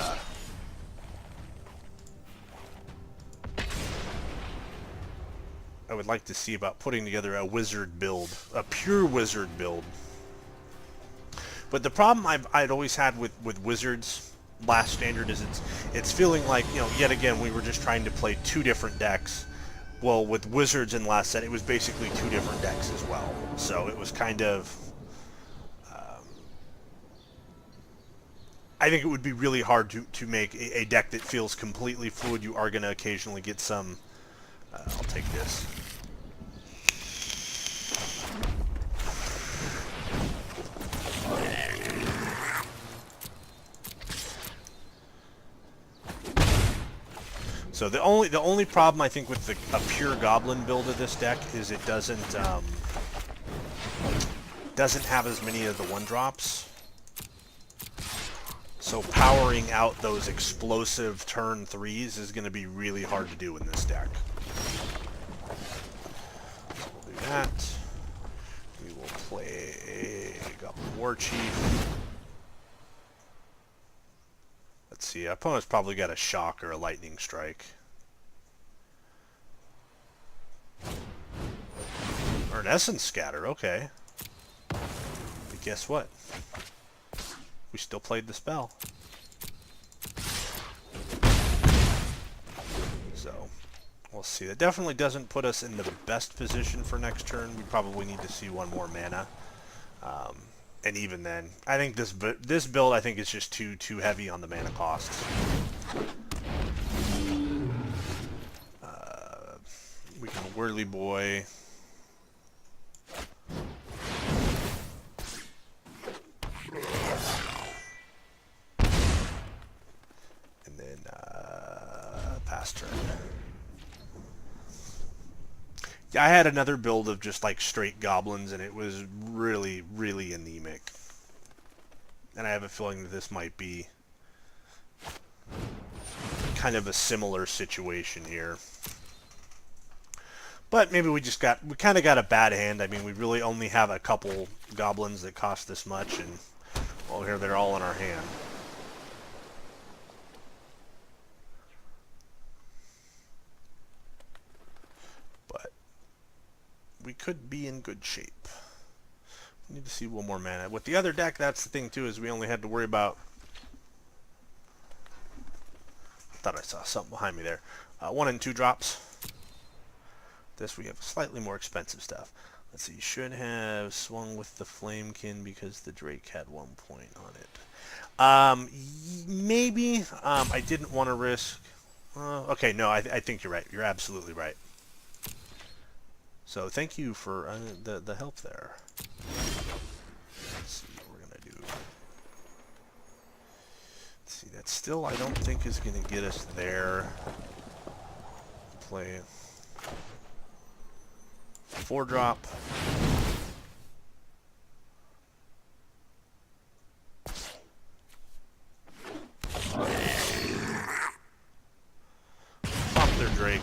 I would like to see about putting together a wizard build, a pure wizard build. But the problem I'd always had with wizards last standard is it's feeling like, you know, yet again we were just trying to play 2 different decks. Well, with wizards in last set, it was basically 2 different decks as well. So it was kind of I think it would be really hard to make a deck that feels completely fluid. You are going to occasionally get some... I'll take this. So the only problem I think with a pure goblin build of this deck is it doesn't have as many of the 1-drops. So powering out those explosive turn 3s is going to be really hard to do in this deck. So we'll do that. We will play a Goblin War Chief. Let's see, our opponent's probably got a Shock or a Lightning Strike. Or an Essence Scatter, okay. But guess what? We still played the spell. So, we'll see. That definitely doesn't put us in the best position for next turn. We probably need to see 1 more mana. And even then, I think this build, I think, is just too heavy on the mana costs. We can Whirly Boy. And then pass turn. Yeah, I had another build of just like straight goblins, and it was really, really anemic. And I have a feeling that this might be kind of a similar situation here. But maybe we kind of got a bad hand. I mean, we really only have a couple goblins that cost this much, and well, here they're all in our hand. But we could be in good shape. We need to see 1 more mana. With the other deck, that's the thing too, is we only had to worry about... I thought I saw something behind me there. 1 and 2 drops. This we have slightly more expensive stuff. Let's see, should have swung with the Flamekin because the Drake had 1 point on it. Maybe. I didn't want to risk... okay, no, I think you're right. You're absolutely right. So thank you for the help there. Let's see what we're going to do. Let's see, that still I don't think is going to get us there. Play it. 4-drop. Pop their Drake.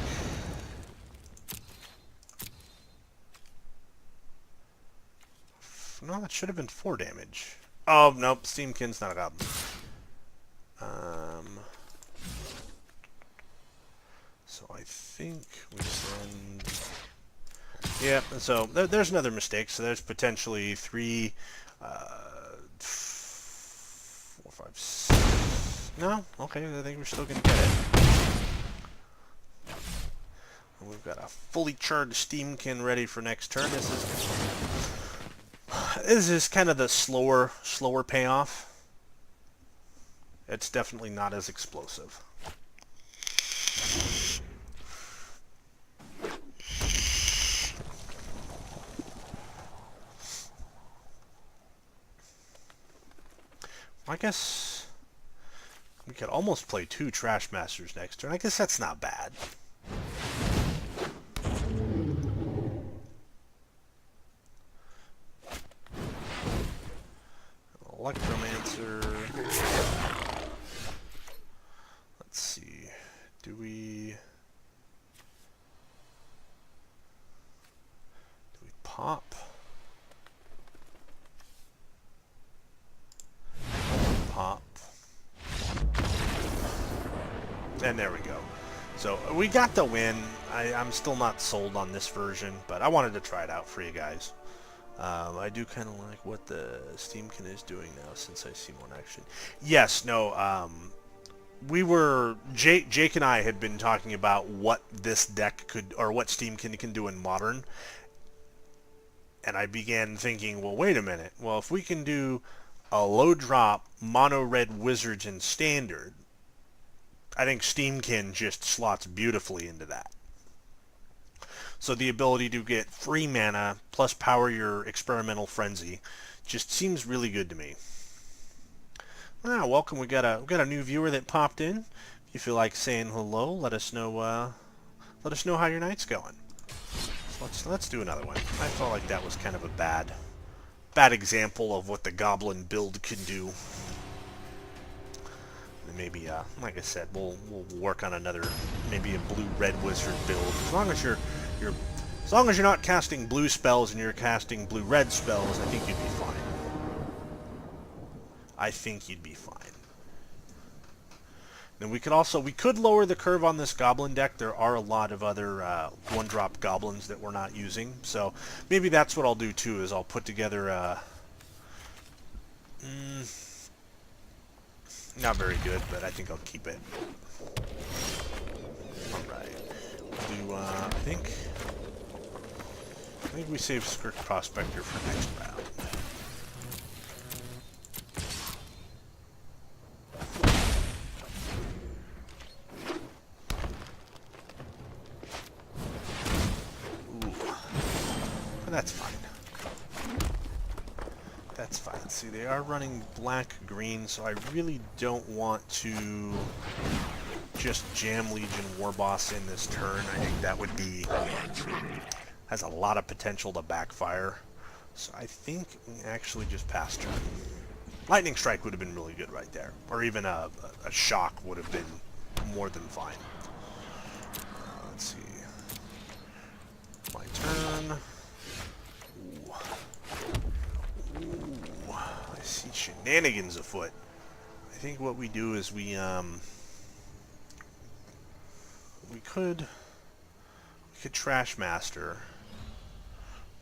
No, that should have been 4 damage. Oh, nope, Steamkin's not a goblin. So I think we send... Yeah, so there's another mistake. So there's potentially 3, 4, 5, 6... No? Okay, I think we're still going to get it. And we've got a fully charged Steamkin ready for next turn. This is kind of the slower payoff. It's definitely not as explosive. I guess we could almost play 2 Trash Masters next turn. I guess that's not bad. Electromancer. Let's see. Do we pop? Pop. And there we go. So we got the win. I'm still not sold on this version, but I wanted to try it out for you guys. I do kind of like what the Steamkin is doing now since I see one action. Yes, no, Jake and I had been talking about what this deck could, or what Steamkin can do in Modern. And I began thinking, well, wait a minute. Well, if we can do a low drop mono red wizards in Standard, I think Steamkin just slots beautifully into that. So the ability to get free mana plus power your experimental frenzy just seems really good to me. Ah, welcome. We got a new viewer that popped in. If you feel like saying hello, let us know how your night's going. So let's do another one. I felt like that was kind of a bad example of what the goblin build can do. And maybe, like I said, we'll work on another, maybe a blue-red wizard build. As long as you're not casting blue spells and you're casting blue-red spells, I think you'd be fine. I think you'd be fine. Then we could lower the curve on this goblin deck. There are a lot of other 1-drop goblins that we're not using, so maybe that's what I'll do too. Is I'll put together not very good, but I think I'll keep it. All right. We'll do I think we save Skirk Prospector for next round. That's fine. That's fine. See, they are running black-green, so I really don't want to just jam Legion Warboss in this turn. I think that would be... has a lot of potential to backfire. So I think we actually just pass turn. Lightning Strike would have been really good right there. Or even a Shock would have been more than fine. Let's see. My turn. Ooh, I see shenanigans afoot. I think what we do is we could Trash Master,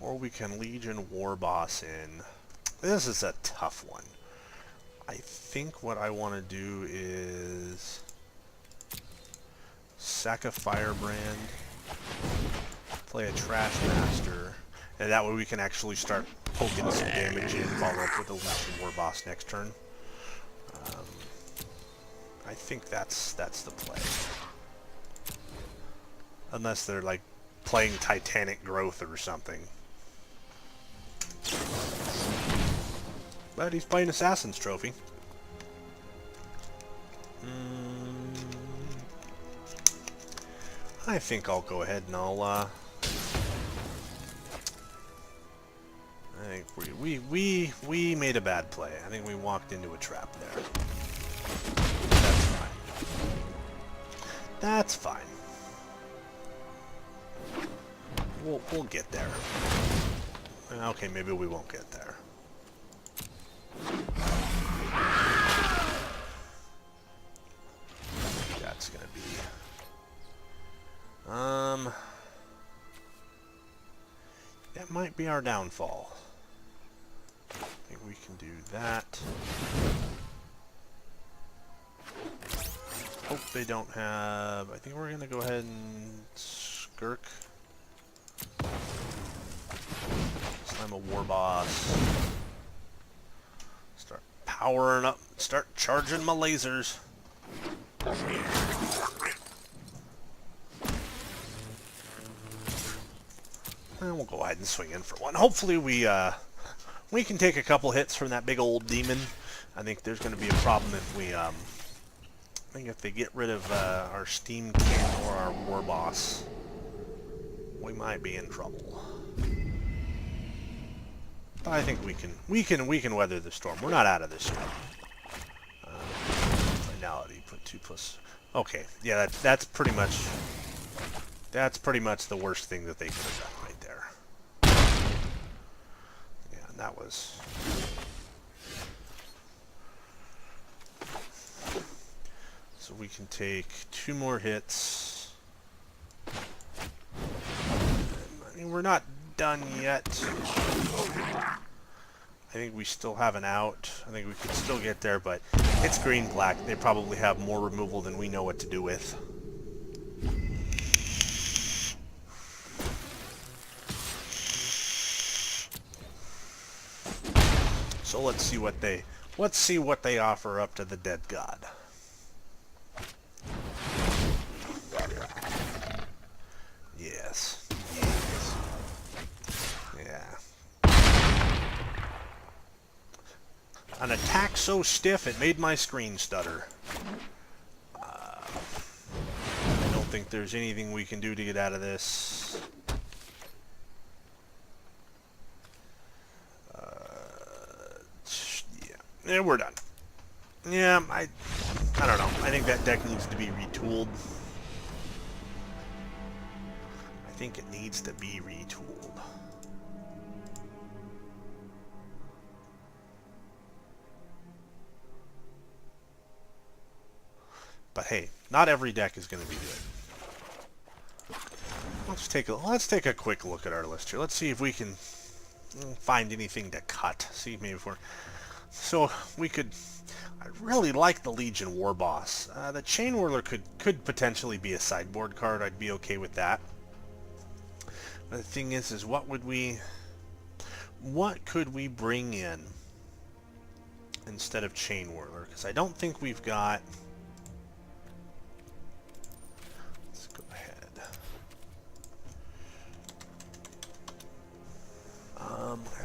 or we can Legion Warboss in. This is a tough one. I think what I want to do is sack a Firebrand, play a Trash Master, and that way we can actually start poking some damage in, follow up with a Legion Warboss next turn. I think that's the play. Unless they're like playing Titanic Growth or something. But he's playing Assassin's Trophy. I think I'll go ahead and I'll we made a bad play. I think we walked into a trap there. That's fine. That's fine. We'll get there. Okay, maybe we won't get there. That's gonna be that might be our downfall. I think we can do that. Hope they don't have... I think we're gonna go ahead and skirk. Slam a war boss. Start powering up. Start charging my lasers. And we'll go ahead and swing in for one. Hopefully we can take a couple hits from that big old demon. I think there's going to be a problem if we I think if they get rid of our steam cannon or our war boss, we might be in trouble. But I think we can weather the storm. We're not out of this yet. Finality, put 2+. Okay, yeah, that's pretty much the worst thing that they could have done right there. Yeah, and that was. So we can take 2 more hits. I mean, we're not done yet. I think we still have an out. I think we could still get there, but it's green-black. They probably have more removal than we know what to do with. So let's see what they offer up to the dead god. Yes. Yes. Yeah. An attack so stiff it made my screen stutter. I don't think there's anything we can do to get out of this. Yeah, we're done. Yeah, I don't know. I think that deck needs to be retooled. I think it needs to be retooled. But hey, not every deck is going to be good. Let's take a quick look at our list here. Let's see if we can find anything to cut. See maybe if we're... So we could... I really like the Legion War Boss. The Chain Whirler could potentially be a sideboard card. I'd be okay with that. But the thing is what could we bring in instead of Chain Whirler? Because I don't think we've got... Let's go ahead.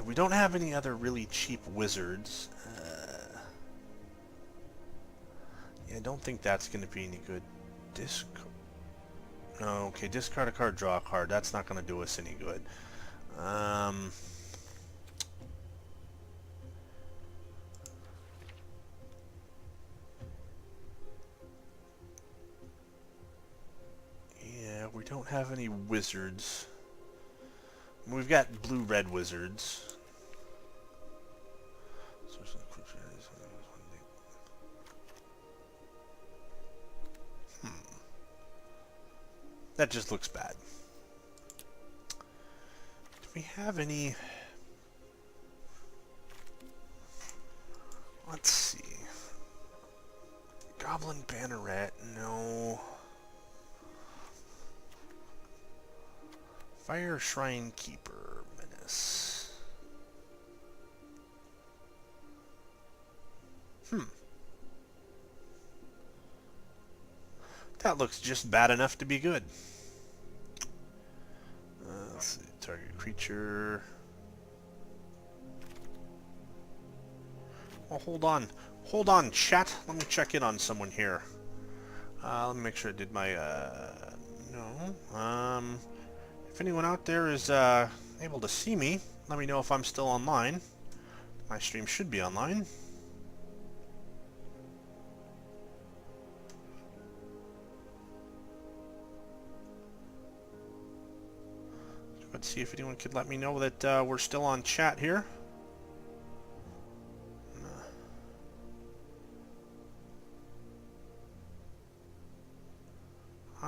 We don't have any other really cheap wizards. I don't think that's going to be any good. No, okay, discard a card, draw a card. That's not going to do us any good. Yeah, we don't have any wizards. We've got blue-red wizards. That just looks bad. Do we have any... Let's see. Goblin Banneret, no. Fire Shrine Keeper, Menace. That looks just bad enough to be good. Let's see, target creature. Oh, hold on, chat. Let me check in on someone here. Let me make sure I did my, no. If anyone out there is able to see me, let me know if I'm still online. My stream should be online. Let's see if anyone could let me know that we're still on chat here.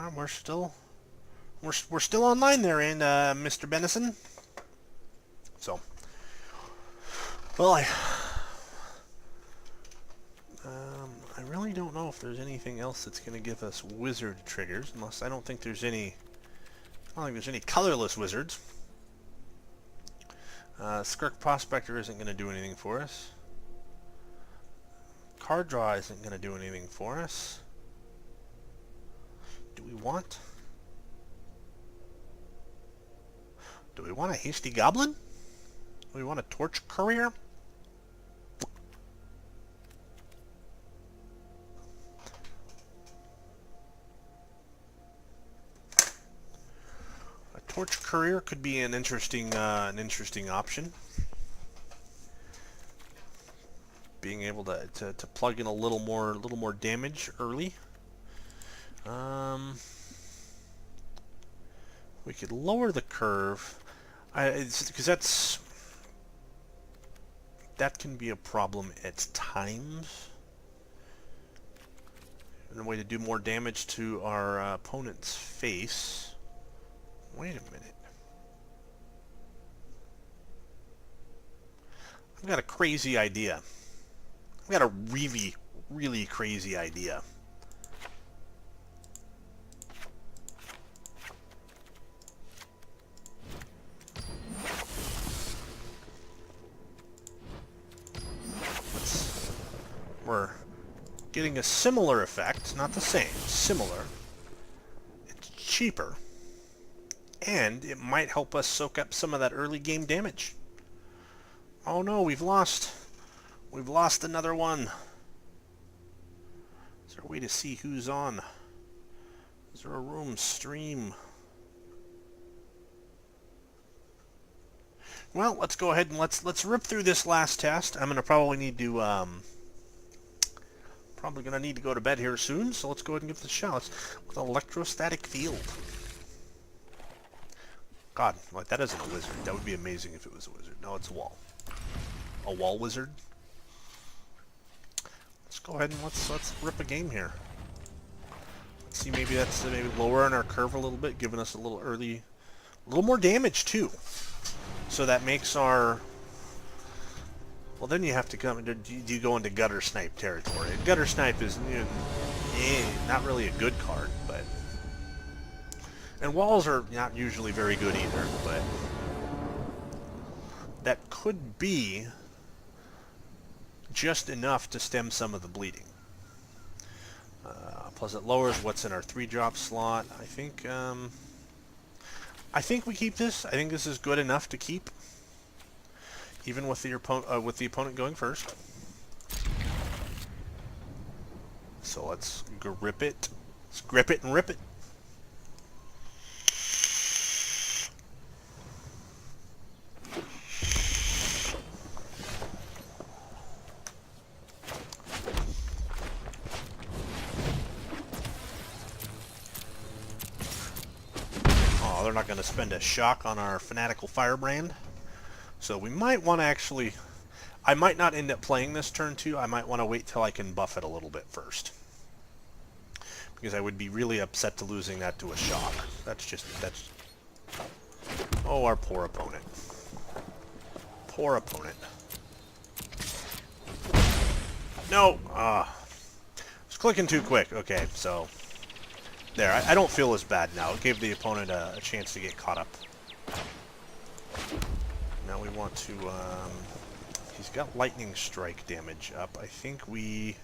We're still online there, and Mr. Benison. So, well, I really don't know if there's anything else that's going to give us wizard triggers, unless I don't think there's any. I don't think there's any colorless wizards. Skirk Prospector isn't going to do anything for us. Card Draw isn't going to do anything for us. Do we want a Hasty Goblin? Do we want a Torch Courier? Torch Courier could be an interesting option. Being able to plug in a little more damage early. We could lower the curve, because that can be a problem at times. And a way to do more damage to our opponent's face. Wait a minute. I've got a crazy idea. I've got a really, really crazy idea. We're getting a similar effect, not the same, similar. It's cheaper. And it might help us soak up some of that early game damage. Oh no, we've lost another one. Is there a way to see who's on? Is there a room stream? Well, let's go ahead and let's rip through this last test. I'm gonna probably need to go to bed here soon, so let's go ahead and give this a shot. With electrostatic field. God, like that isn't a wizard. That would be amazing if it was a wizard. No, it's a wall. A wall wizard. Let's go ahead and let's rip a game here. Let's see, maybe that's maybe lowering our curve a little bit, giving us a little more damage too. So that makes our. Well, then you have to come. Do you go into gutter snipe territory? Gutter snipe is not really a good card, but. And walls are not usually very good either, but that could be just enough to stem some of the bleeding. Plus it lowers what's in our 3-drop slot. I think we keep this. I think this is good enough to keep, even with the opponent going first. So let's grip it. Let's grip it and rip it. They're not going to spend a shock on our Fanatical Firebrand. So we might want to actually. I might not end up playing this turn 2. I might want to wait till I can buff it a little bit first. Because I would be really upset to losing that to a shock. That's. Oh, our poor opponent. Poor opponent. No! I was clicking too quick. Okay, so. There, I don't feel as bad now. It gave the opponent a chance to get caught up. Now we want to, he's got Lightning Strike damage up. I think we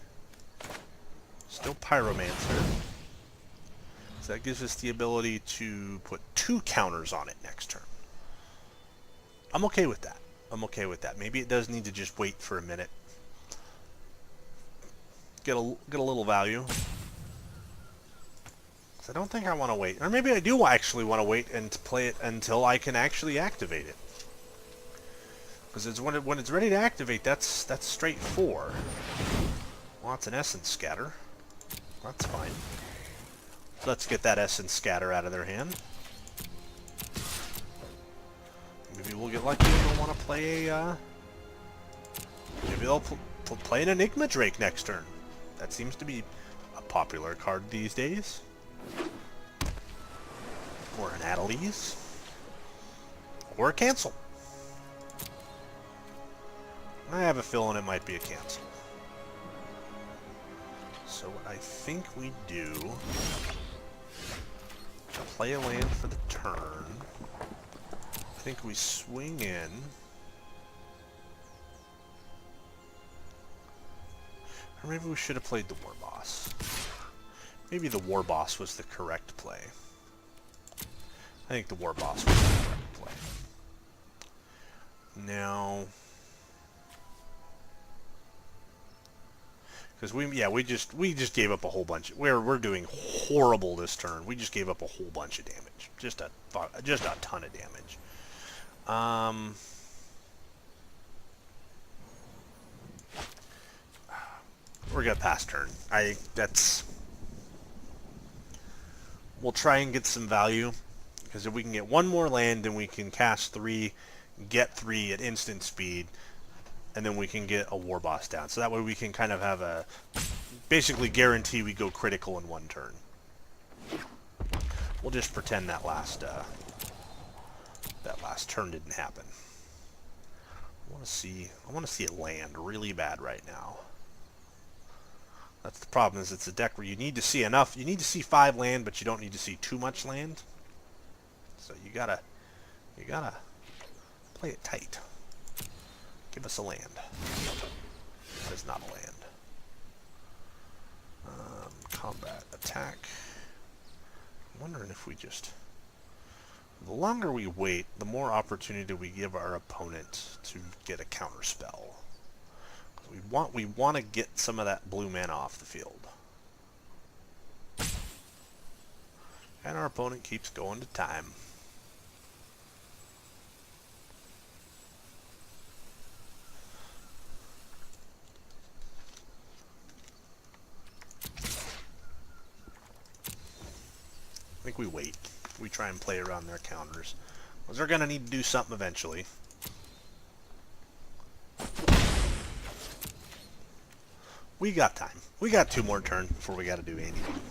still Pyromancer. So that gives us the ability to put 2 counters on it next turn. I'm okay with that. I'm okay with that. Maybe it does need to just wait for a minute. Get a little value. I don't think I want to wait. Or maybe I do actually want to wait and play it until I can actually activate it. Because it's when it's ready to activate, that's straight 4. Well, that's an essence scatter. That's fine. So let's get that essence scatter out of their hand. Maybe we'll get lucky and they'll want to play a... maybe they'll play an Enigma Drake next turn. That seems to be a popular card these days. Or an Adelies. Or a cancel. I have a feeling it might be a cancel. So what I think we do... play a land for the turn. I think we swing in. Or maybe we should have played the War Boss. Maybe the War Boss was the correct play. I think the War Boss was the correct play. Now... because we just gave up a whole bunch. We're doing horrible this turn. We just gave up a whole bunch of damage. Just a ton of damage. We're gonna pass turn. We'll try and get some value, because if we can get one more land, then we can cast 3, get 3 at instant speed, and then we can get a War Boss down. So that way we can kind of have a... basically guarantee we go critical in one turn. We'll just pretend that last turn didn't happen. I want to see it land really bad right now. That's the problem, is it's a deck where you need to see enough. You need to see 5 land, but you don't need to see too much land. So you gotta play it tight. Give us a land. That's not a land. Combat, attack. I'm wondering if we just... the longer we wait, the more opportunity we give our opponent to get a counter spell. We want to get some of that blue mana off the field. And our opponent keeps going to time. I think we wait. We try and play around their counters. Because they're going to need to do something eventually. We got time. We got 2 more turns before we got to do anything.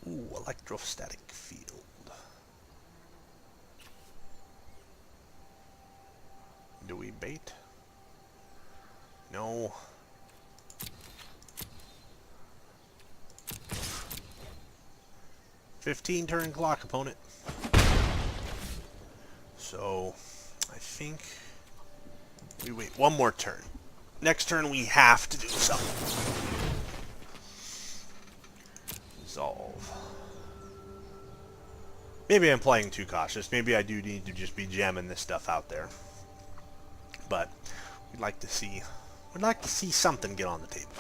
Ooh, electrostatic field. Do we bait? No. "15 turn clock, opponent." So, I think we wait one more turn. Next turn we have to do something. Resolve. Maybe I'm playing too cautious. Maybe I do need to just be jamming this stuff out there. But we'd like to see something get on the table.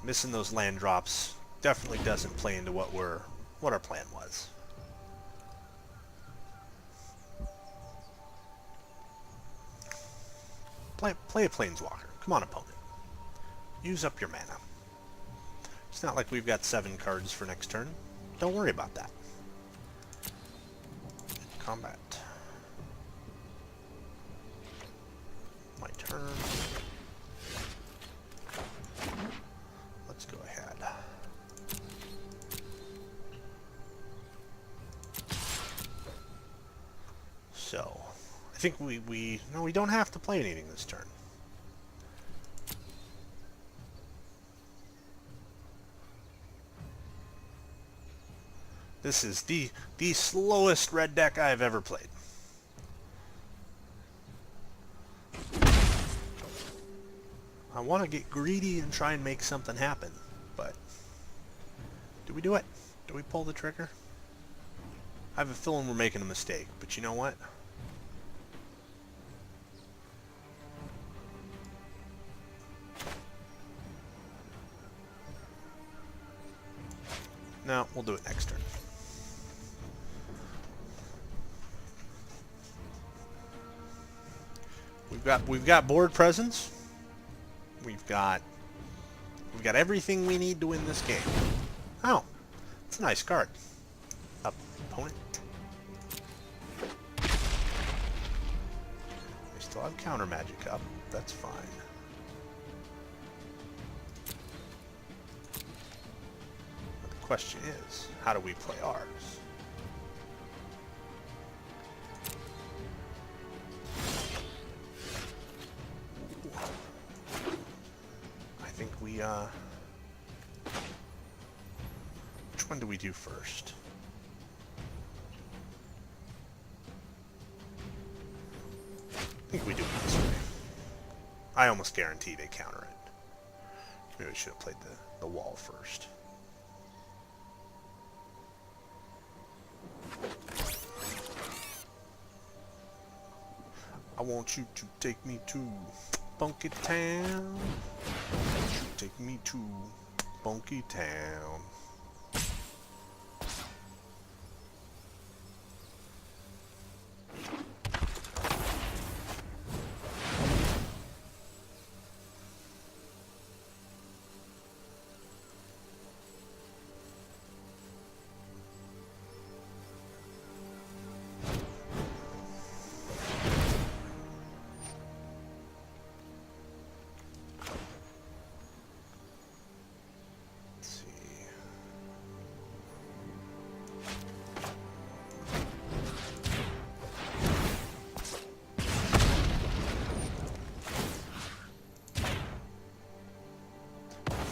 Missing those land drops definitely doesn't play into what our plan was. Play a Planeswalker. Come on, opponent. Use up your mana. It's not like we've got 7 cards for next turn. Don't worry about that. Combat. My turn. Let's go ahead. So, I think we don't have to play anything this turn. This is the slowest red deck I've ever played. I want to get greedy and try and make something happen, but do we do it? Do we pull the trigger? I have a feeling we're making a mistake, but you know what? No, we'll do it next turn. We've got board presence. We've got everything we need to win this game. Oh, it's a nice card. Opponent. We still have counter magic up. That's fine. But the question is, how do we play ours? I think we, which one do we do first? I think we do it this way. I almost guarantee they counter it. Maybe we should have played the wall first. I want you to take me to Bunky Town. I want you to take me to Bunky Town.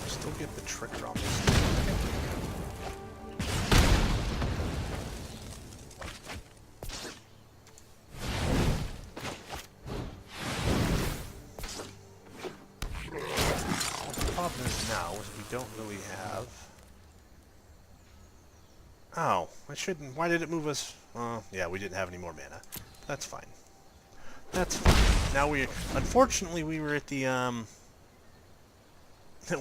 Still get the trigger on this. The problem is now is we don't really have. Oh, I shouldn't. Why did it move us? Yeah, we didn't have any more mana. That's fine. That's fine. Now unfortunately, we were at the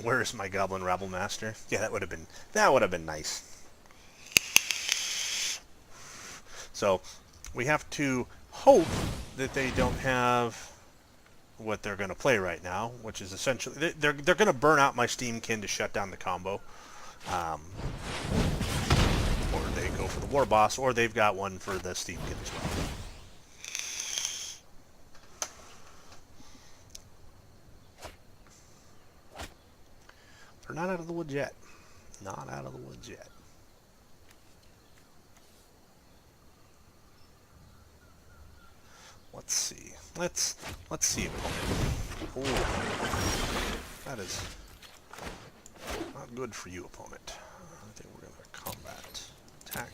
Where's my Goblin Rabble Master? Yeah, that would have been nice. So we have to hope that they don't have what they're going to play right now, which is essentially they're going to burn out my Steamkin to shut down the combo, or they go for the War Boss, or they've got one for the Steamkin as well. They're not out of the woods yet. Not out of the woods yet. Let's see. Let's see, opponent. Oh, that is not good for you, opponent. I think we're going to combat. Attack.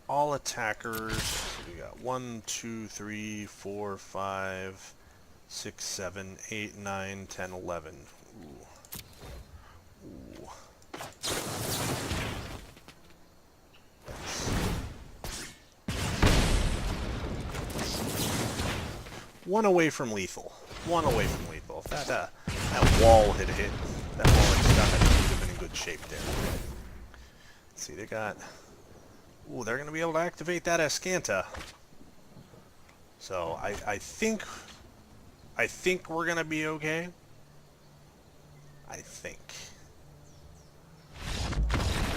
All attackers. We got 1, 2, 3, 4, 5, 6, 7, 8, 9, 10, 11. Ooh. Ooh. One away from lethal. One away from lethal. If that wall had hit, that wall had stuck, I think we would have been in good shape there. Let's see, they got... Ooh, they're going to be able to activate that Ascanta. So, I think we're going to be okay. I think.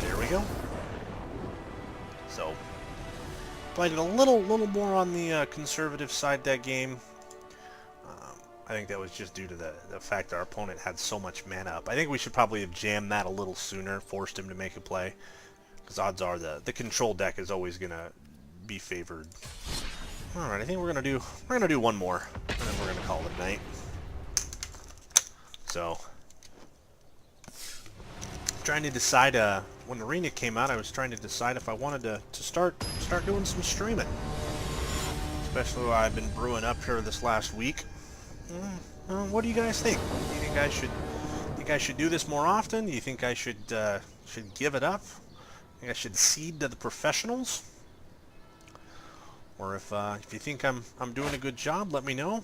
There we go. So, played it a little more on the conservative side that game. I think that was just due to the fact that our opponent had so much mana up. I think we should probably have jammed that a little sooner, forced him to make a play. Because odds are the control deck is always going to be favored. Alright, I think we're going to do one more. And then we're going to call it a night. So, trying to decide, when Arena came out, I was trying to decide if I wanted to start doing some streaming. Especially while I've been brewing up here this last week. What do you guys think? Do you think I should do this more often? Do you think I should give it up? Think I should cede to the professionals? Or if you think I'm doing a good job, let me know.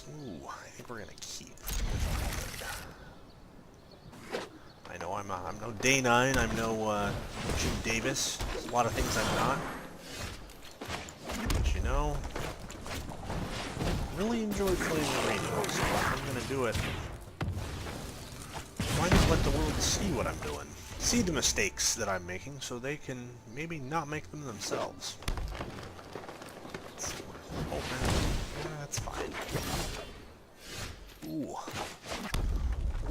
Ooh, I think we're gonna keep. know, I'm no Day 9, I'm no Jim Davis. There's a lot of things I'm not. But you know, I really enjoy playing Arena, so if I'm gonna do it, why not let the world see what I'm doing? See the mistakes that I'm making so they can maybe not make them themselves. Open. Yeah, that's fine. Ooh.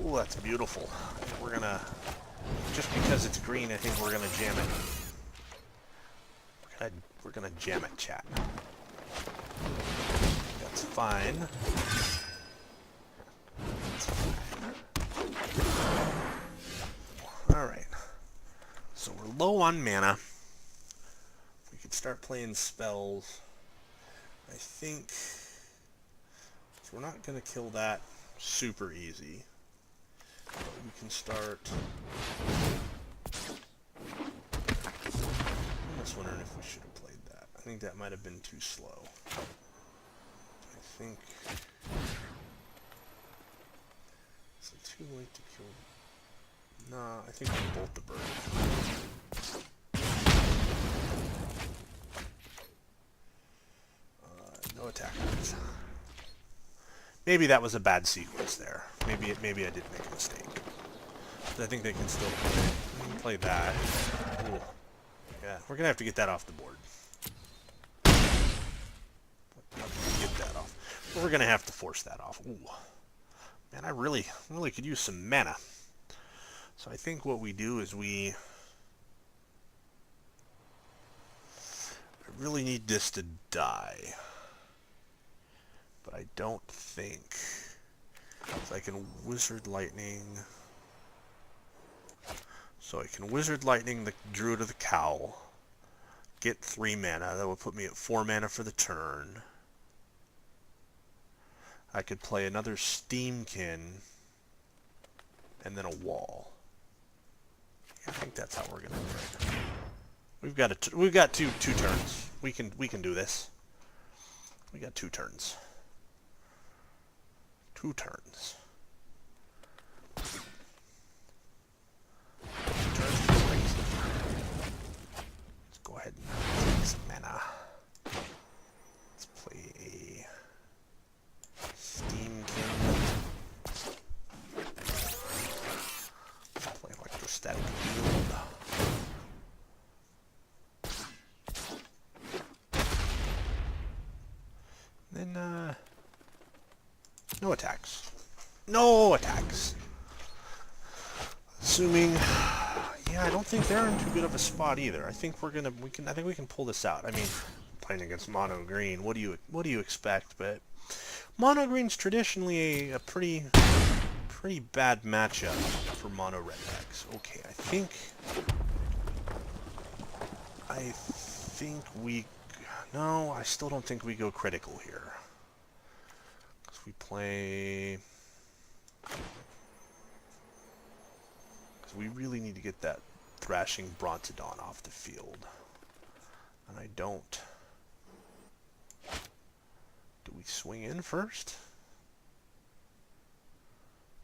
Ooh, that's beautiful. We're gonna... Just because it's green, I think we're gonna jam it. We're gonna jam it, chat. That's fine. That's fine. Alright. So we're low on mana. We could start playing spells. I think... So we're not gonna kill that super easy. But we can start... I'm almost wondering if we should have played that. I think that might have been too slow. I think... Is it too late to kill... Nah, I think we bolt the bird. No attack. Maybe that was a bad sequence there. Maybe I did make a mistake. But I think they can still play that. Ooh. Yeah, we're gonna have to get that off the board. Get that off. But we're gonna have to force that off. Ooh. Man, I really could use some mana. So I think what we do is I really need this to die. But I don't think... So I can Wizard Lightning... So I can Wizard Lightning the Druid of the Cowl. Get 3 mana. That would put me at 4 mana for the turn. I could play another Steamkin. And then a wall. I think that's how we're gonna do it. We've got two turns. We can do this. We got 2 turns. 2 turns. 2 turns to crazy. Let's go ahead and take some mana. Let's play a Steamkin. Let's play Electrostatic Field. Then, no attacks. No attacks. Assuming, yeah, I don't think they're in too good of a spot either. I think I think we can pull this out. I mean, playing against mono green, what do you expect? But mono green's traditionally a pretty bad matchup for mono red decks. Okay, I think we... No, I still don't think we go critical here. Because we play... Because we really need to get that Thrashing Brontodon off the field. And I don't. Do we swing in first?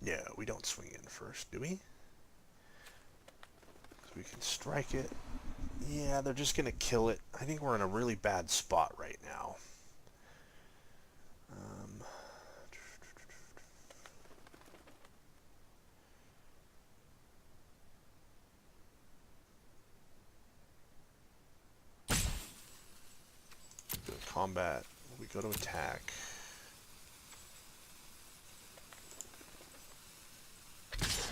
No, we don't swing in first, do we? Because we can strike it. Yeah, they're just going to kill it. I think we're in a really bad spot right now. Go to combat. We go to attack.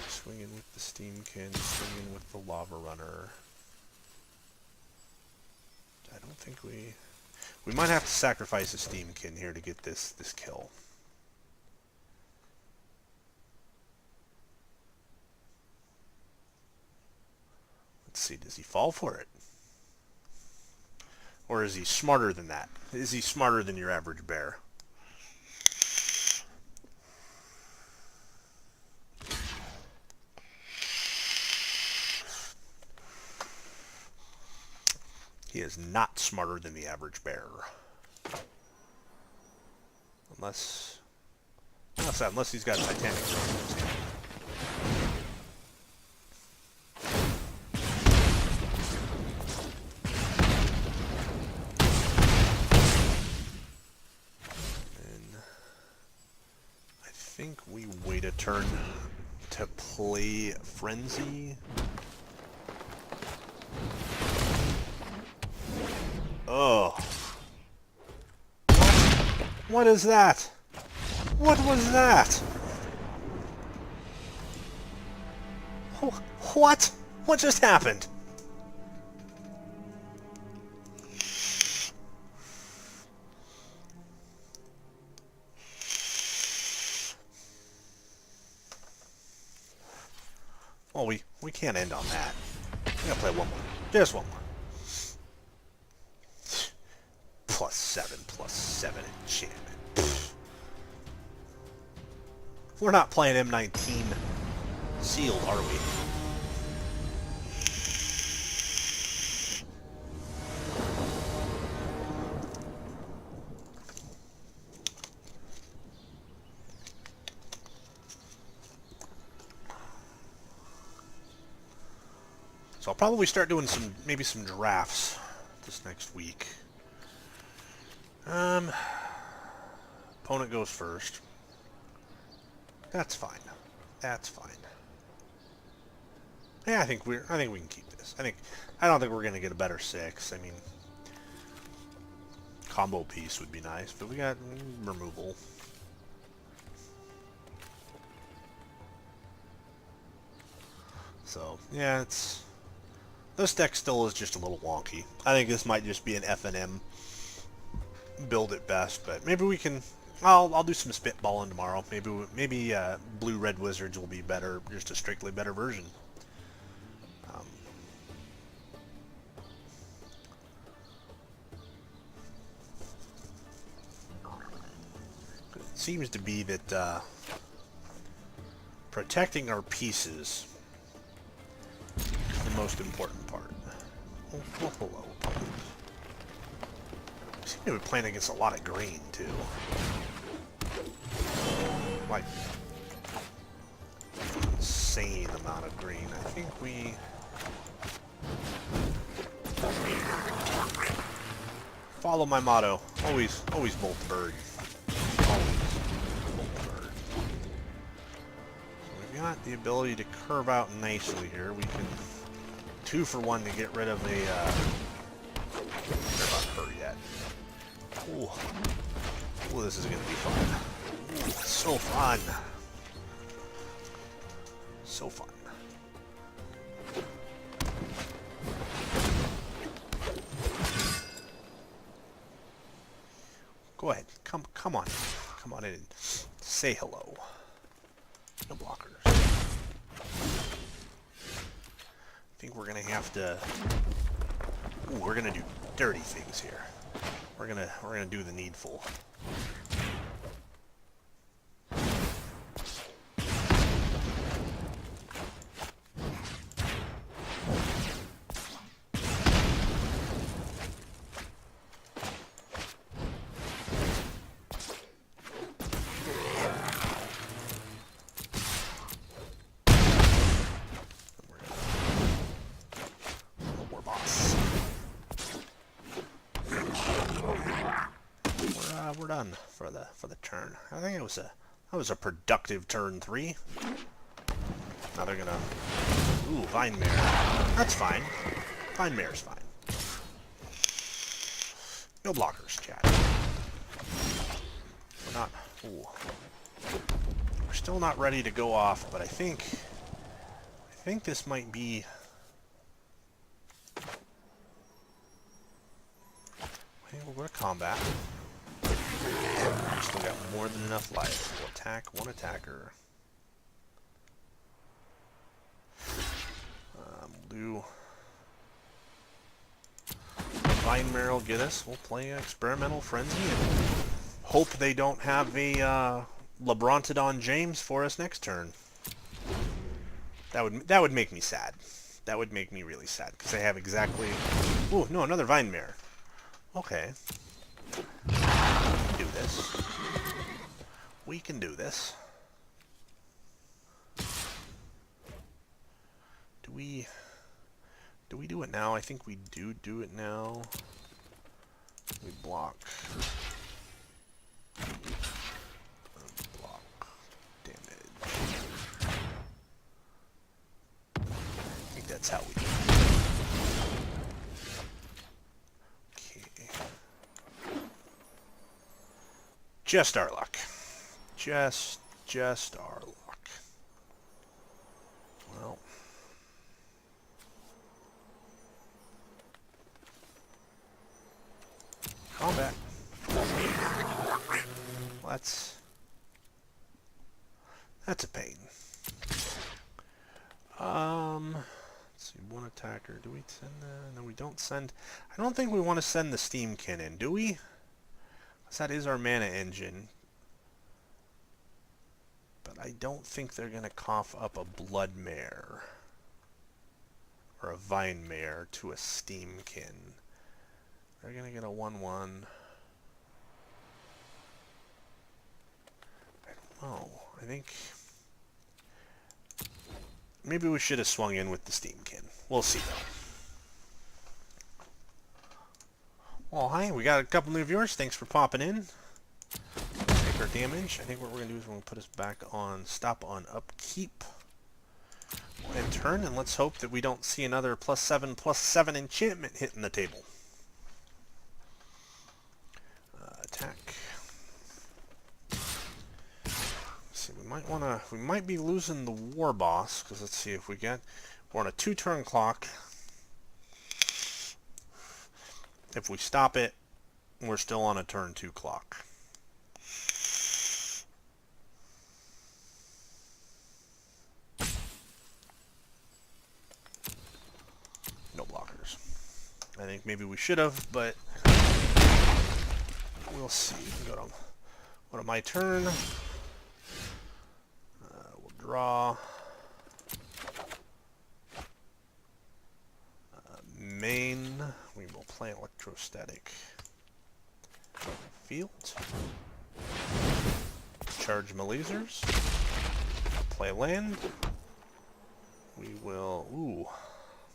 Swing in with the Steamkin, swing in with the Lava Runner. I don't think we might have to sacrifice a Steamkin here to get this kill. Let's see, does he fall for it? Or is he smarter than that? Is he smarter than your average bear? He is not smarter than the average bear. Unless he's got Titanic. think we wait a turn to play Frenzy. Oh. What is that? What was that? What? What just happened? Oh, we can't end on that. We gotta play one more. Just one more. +7 enchantment. We're not playing M19 sealed, are we? So I'll probably start doing maybe some drafts this next week. Opponent goes first. That's fine. That's fine. Yeah, I think we can keep this. I don't think we're gonna get a better 6. I mean, combo piece would be nice, but we got removal. So yeah, this deck still is just a little wonky. I think this might just be an FNM build at best, but maybe we can. I'll do some spitballing tomorrow. Maybe blue-red wizards will be better, just a strictly better version. It seems to be that protecting our pieces is the most important part. Oh, hello. We seem to be playing against a lot of green, too. Like, insane amount of green. I think we... Follow my motto. Always bolt the bird. Always bolt the bird. So we've got the ability to curve out nicely here. We can 2 for 1 to get rid of a... They're not her yet. Ooh. Ooh, this is gonna be fun. Ooh, so fun. So fun. Go ahead. Come on. Come on in and say hello. No blockers. I think we're gonna have to... Ooh, we're gonna do dirty things here. We're gonna do the needful. We're done for the turn. I think that was a productive turn 3. Now they're gonna... Ooh, Vine Mare. That's fine. Vine Mare's fine. No blockers, chat. We're not... Ooh. We're still not ready to go off, but I think this might be... I think we'll go to combat. Still got more than enough life. We'll attack one attacker. We'll do... Vine Mare will get us. We'll play Experimental Frenzy and hope they don't have a LeBrontodon James for us next turn. That would make me sad. That would make me really sad, because they have exactly... Ooh, no, another Vine Mare. Okay. We can do this. We can do this. Do we do it now? I think we do it now. We block. Block. Just our luck. Just our luck. Well. Combat. Well, that's a pain. Let's see, one attacker. Do we send the... No, we don't send... I don't think we want to send the steam cannon, do we? Because that is our mana engine. But I don't think they're going to cough up a blood mare. Or a vine mare to a steamkin. They're going to get a 1-1. I don't know. I think... Maybe we should have swung in with the steamkin. We'll see, though. Well, hi. We got a couple new viewers. Thanks for popping in. Take our damage. I think what we're going to do is we're going to put us back on stop on upkeep. We'll end turn, and let's hope that we don't see another +7/+7 enchantment hitting the table. Attack. See, we might be losing the war boss, because let's see if we're on a 2-turn clock. If we stop it, we're still on a turn 2 clock. No blockers. I think maybe we should have, but we'll see. Go to my turn. Draw. Main. We will play electrostatic. Field. Charge my lasers. Play land. We will... Ooh.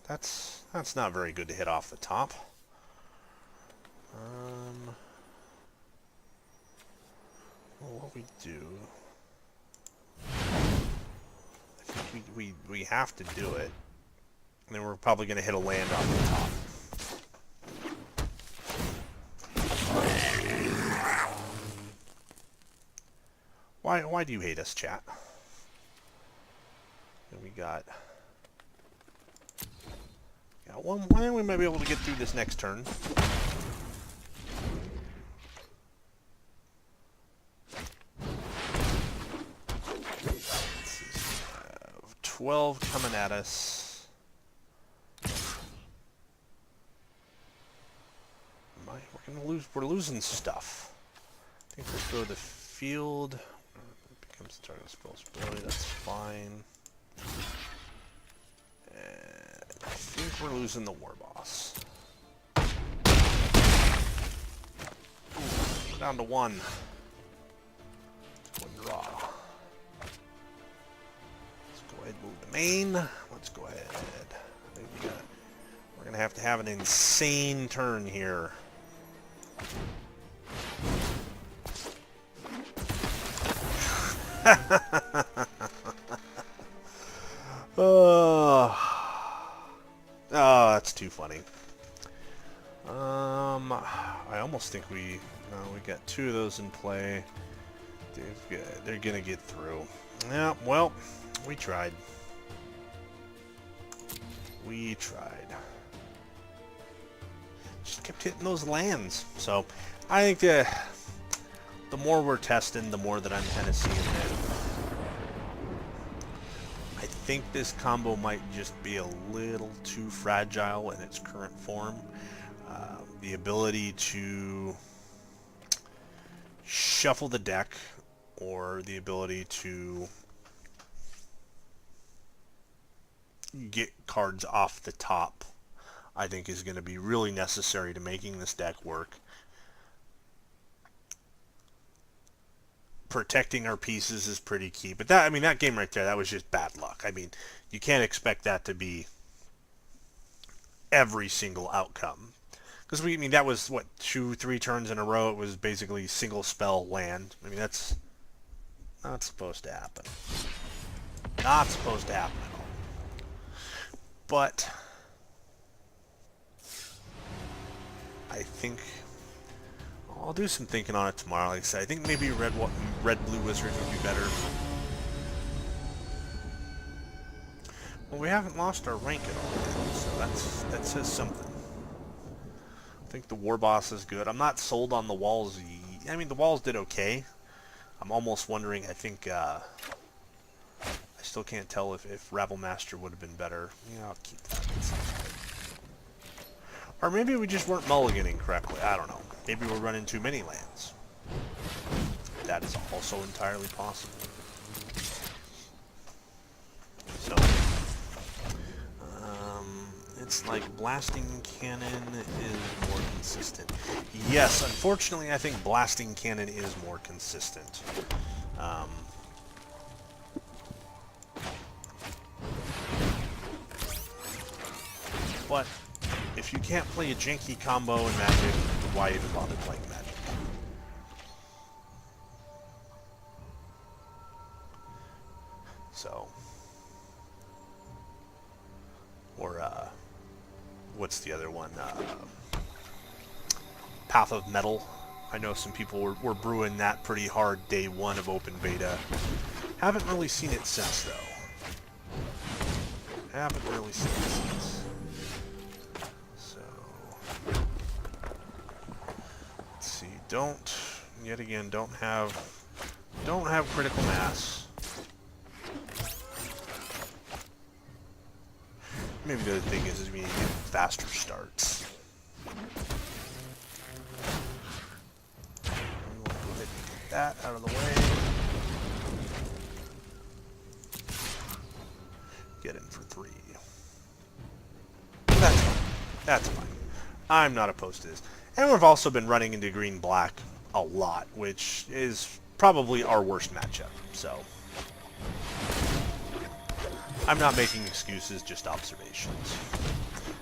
That's not very good to hit off the top. Well, what we do... We have to do it. And then we're probably going to hit a land off the top. Why do you hate us, chat? And we got one. I think we might be able to get through this next turn. 12 coming at us. We're losing stuff. I think we'll go to the field. It becomes target responsibility. That's fine. And I think we're losing the war boss. We're down to 1. Let's go and draw. Move the main. Let's go ahead. We're gonna have to have an insane turn here. Oh, that's too funny. I almost think we got 2 of those in play. They're gonna get through. Yeah, well, we tried. We tried. Just kept hitting those lands. So, I think the more we're testing, the more that I'm kind of seeing that. I think this combo might just be a little too fragile in its current form. The ability to shuffle the deck, or the ability to get cards off the top, I think is going to be really necessary to making this deck work. Protecting our pieces is pretty key, but that game right there, that was just bad luck. I mean, you can't expect that to be every single outcome, because that was what, 2-3 turns in a row. It was basically single spell land. I mean, that's not supposed to happen. Not supposed to happen at all. But I think I'll do some thinking on it tomorrow. Like I said, I think maybe red blue wizard would be better. Well, we haven't lost our rank at all yet, so that says something. I think the war boss is good. I'm not sold on the walls. I mean, the walls did okay. I'm almost wondering. I think I still can't tell if Rabble Master would have been better. Yeah, I'll keep that. That sounds good. Or maybe we just weren't mulliganing correctly. I don't know. Maybe we're running too many lands. That is also entirely possible. So, it's like blasting cannon is more consistent. Yes, unfortunately, I think blasting cannon is more consistent. But if you can't play a janky combo in Magic, why even bother playing Magic? So, or what's the other one? Path of Metal. I know some people were brewing that pretty hard day one of open beta. Haven't really seen it since, though. Haven't really seen it since. So, let's see. Yet again, don't have critical mass. Maybe the other thing is we need to get faster starts. We'll go ahead and get that out of the way. Get him for 3. That's fine. That's fine. I'm not opposed to this. And we've also been running into green-black a lot, which is probably our worst matchup, so I'm not making excuses, just observations.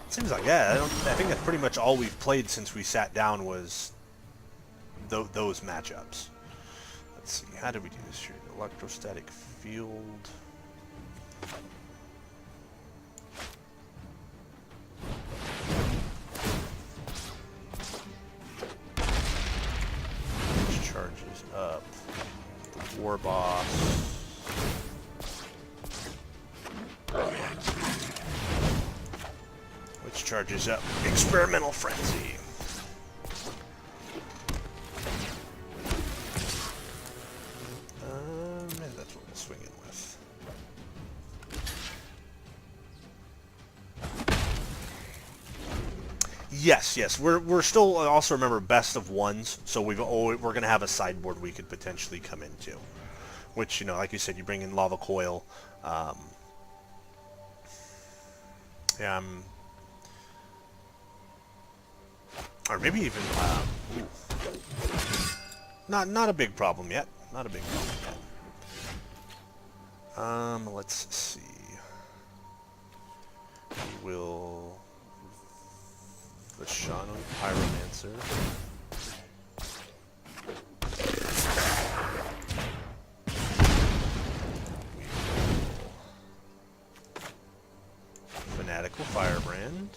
It seems like, yeah, I think that's pretty much all we've played since we sat down was those matchups. Let's see, how did we do this here? Electrostatic field. Which charges up the war boss. Which charges up Experimental Frenzy. Maybe that's what we'll swing in with. Yes. We're still also remember best of ones, so we're gonna have a sideboard we could potentially come into. Which, you know, like you said, you bring in Lava Coil. Yeah, or maybe even not a big problem yet. Not a big problem yet. Let's see. We will Vashano Pyromancer. Fanatical Firebrand.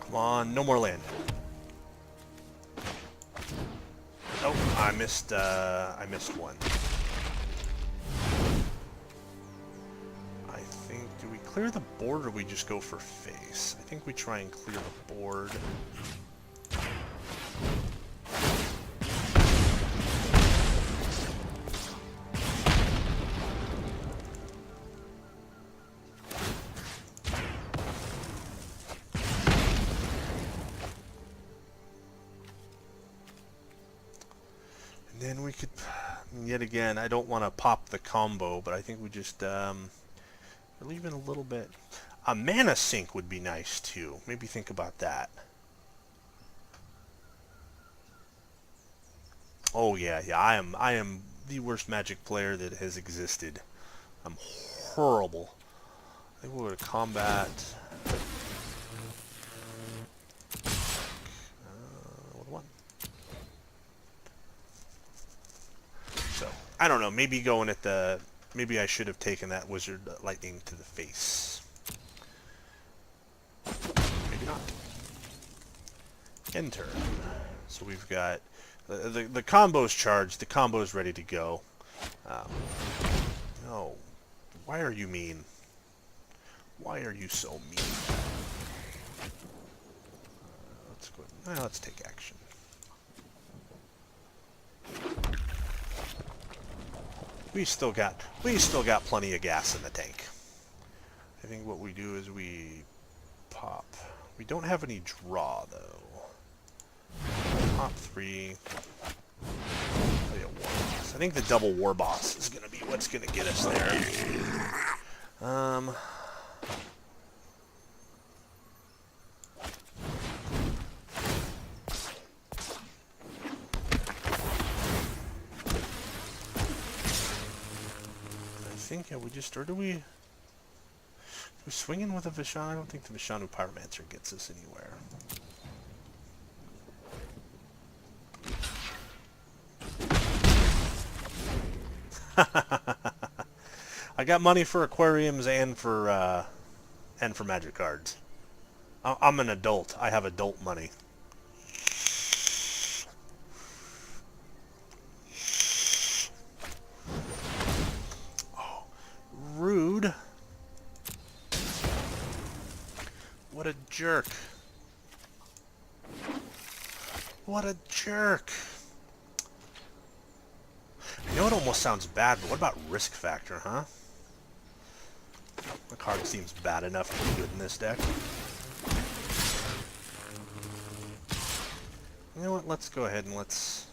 Come on, no more land. Oh, I missed one. I think, do we clear the board or we just go for face? I think we try and clear the board. Then we could, yet again, I don't want to pop the combo, but I think we just leave it a little bit. A mana sink would be nice too. Maybe think about that. Oh yeah. I am the worst Magic player that has existed. I'm horrible. I think we'll go to combat. I don't know, maybe going at the... Maybe I should have taken that Wizard Lightning to the face. End turn. So we've got the combo's charged. The combo's ready to go. No. Why are you mean? Why are you so mean? Let's go. Let's take action. We still got plenty of gas in the tank. I think what we do is we pop. We don't have any draw though. Pop 3. Play a war boss. I think the double war boss is gonna be what's gonna get us there. I think, yeah, we just, or do we swing in with a Vishanu? I don't think the Vishanu Pyromancer gets us anywhere. I got money for aquariums and for magic cards. I'm an adult. I have adult money. Rude. What a jerk. What a jerk. I know it almost sounds bad, but what about risk factor, huh? The card seems bad enough to be good in this deck. You know what? Let's go ahead and let's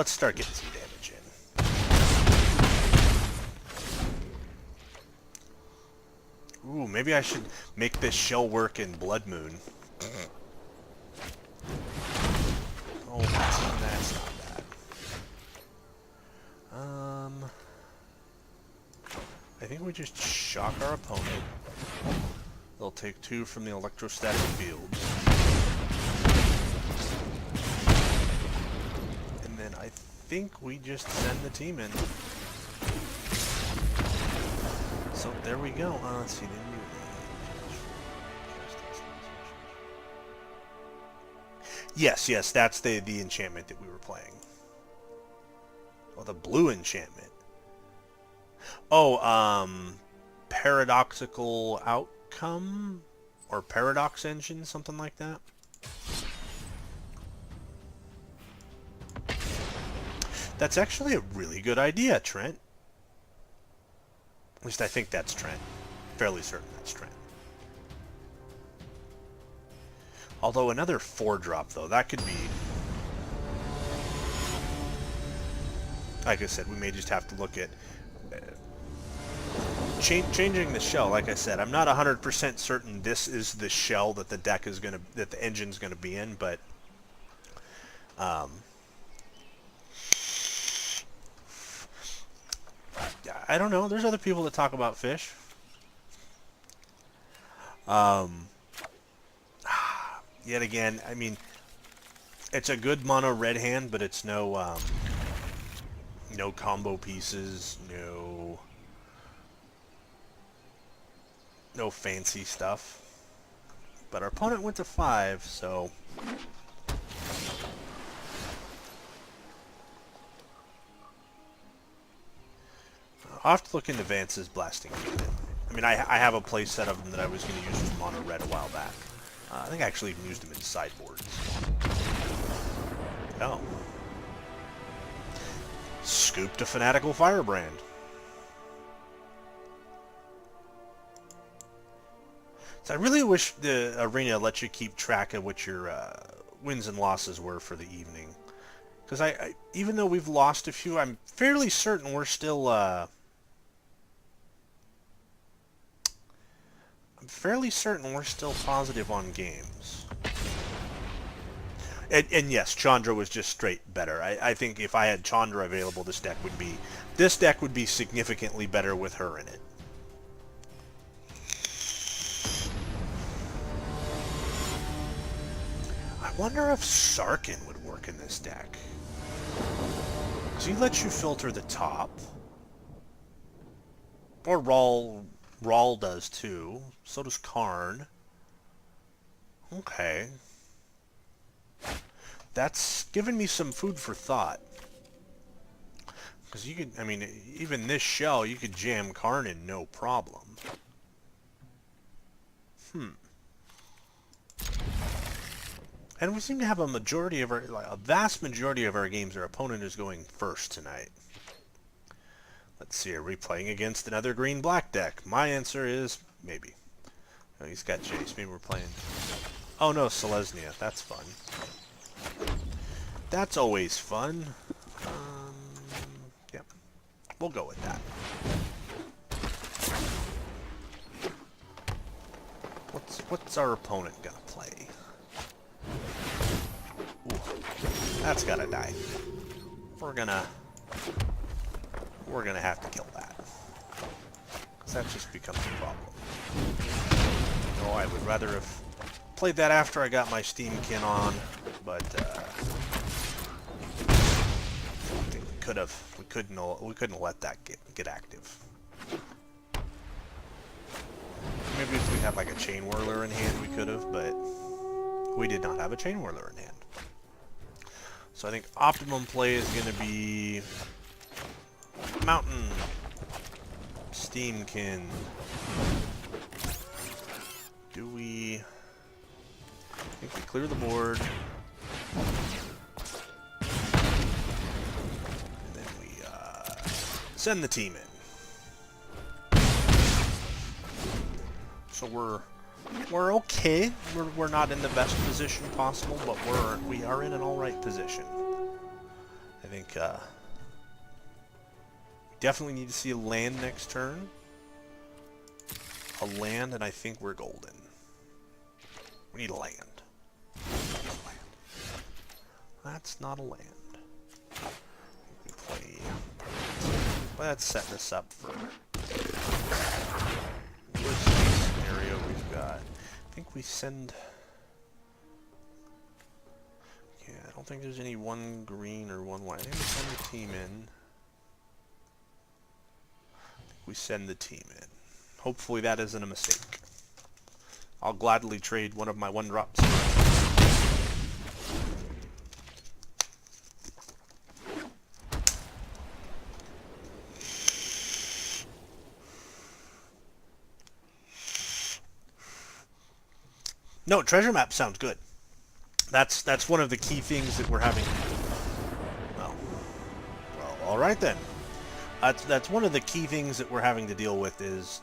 start getting some damage in. Ooh, maybe I should make this shell work in Blood Moon. Oh, that's not bad. I think we just shock our opponent. They'll take 2 from the electrostatic field. I think we just send the team in. So there we go. Let's see. Yes, that's the enchantment that we were playing. Oh, the blue enchantment. Oh, paradoxical outcome or paradox engine, something like that. That's actually a really good idea, Trent. At least I think that's Trent. Fairly certain that's Trent. Although another 4-drop, though, that could be... Like I said, we may just have to look at... changing the shell. Like I said, I'm not 100% certain this is the shell that the deck is gonna... that the engine's gonna be in, but... I don't know. There's other people that talk about fish. Yet again, I mean, it's a good mono red hand, but it's no no combo pieces, no fancy stuff. But our opponent went to 5, so... I'll have to look into Vance's blasting unit. I mean, I have a play set of them that I was going to use with mono red a while back. I think I actually even used them in sideboards. Oh. Scooped a Fanatical Firebrand. So I really wish the arena let you keep track of what your wins and losses were for the evening. Because I even though we've lost a few, I'm fairly certain we're still... I'm fairly certain we're still positive on games. And yes, Chandra was just straight better. I think if I had Chandra available, this deck would be significantly better with her in it. I wonder if Sarkin would work in this deck. Does he let you filter the top? Or Rawl Rawl does too. So does Karn. Okay. That's given me some food for thought. Because you could, I mean, even this shell, you could jam Karn in no problem. And we seem to have a majority of our, like, a vast majority of our games, our opponent is going first tonight. Let's see, are we playing against another green-black deck? My answer is maybe. Oh, he's got Jace. Maybe we're playing... Oh no, Selesnya. That's fun. That's always fun. Yep. We'll go with that. What's our opponent gonna play? Ooh, that's gotta die. We're gonna have to kill that. Because that just becomes a problem. No, I would rather have played that after I got my Steamkin on, but I think we couldn't let that get active. Maybe if we had like a Chain Whirler in hand, we could have, but we did not have a Chain Whirler in hand. So I think optimum play is going to be Mountain, Steamkin. Do we... I think we clear the board. And then we send the team in. So we're okay. We're not in the best position possible, but we are in an all right position. I think definitely need to see a land next turn. A land, and I think we're golden. We need a land. That's not a land. We play. Let's set this up for worst case scenario we've got. I think we send. Yeah, I don't think there's any one green or one white. I think we send the team in. We send the team in. Hopefully that isn't a mistake. I'll gladly trade one of my one-drops. No, treasure map sounds good. That's one of the key things that we're having. Well, all right then. That's one of the key things that we're having to deal with is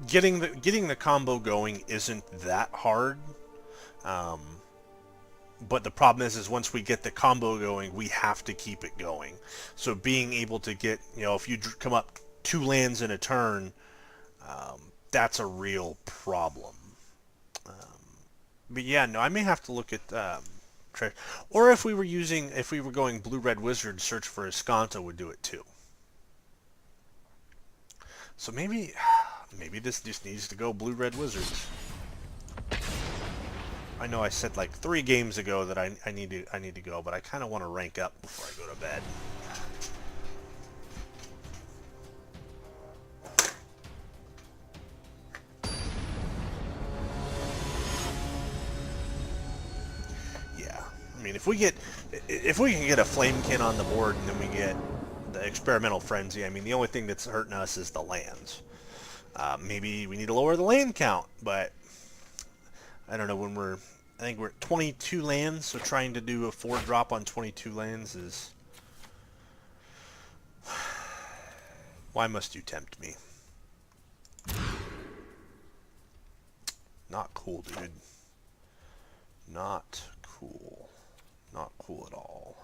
getting the combo going isn't that hard. But the problem is once we get the combo going, we have to keep it going. So being able to get, if you come up 2 lands in a turn, that's a real problem. But yeah, no, I may have to look at or if we were going blue-red wizard, search for Escanto would do it too. So maybe this just needs to go blue-red wizards. I know I said like 3 games ago that I need to go, but I kind of want to rank up before I go to bed. I mean, if we can get a Flamekin on the board and then we get the Experimental Frenzy, I mean, the only thing that's hurting us is the lands. Maybe we need to lower the land count, but I don't know. I think we're at 22 lands, so trying to do a 4-drop on 22 lands is... Why must you tempt me? Not cool, dude. Not cool. Not cool at all.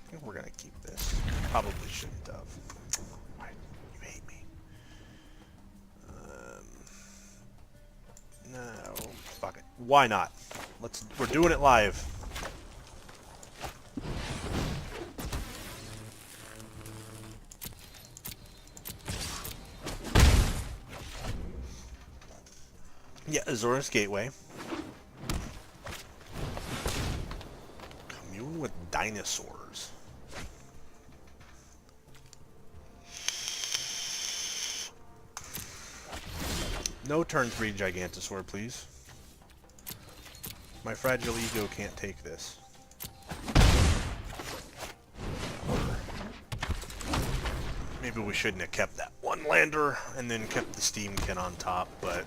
I think we're gonna keep this. Probably shouldn't have. Why? You hate me. No. Fuck it. Why not? We're doing it live. Yeah, Azorus Gateway. Commune with dinosaurs. No turn 3 Gigantosaur, please. My fragile ego can't take this. Maybe we shouldn't have kept that one lander and then kept the Steamkin on top, but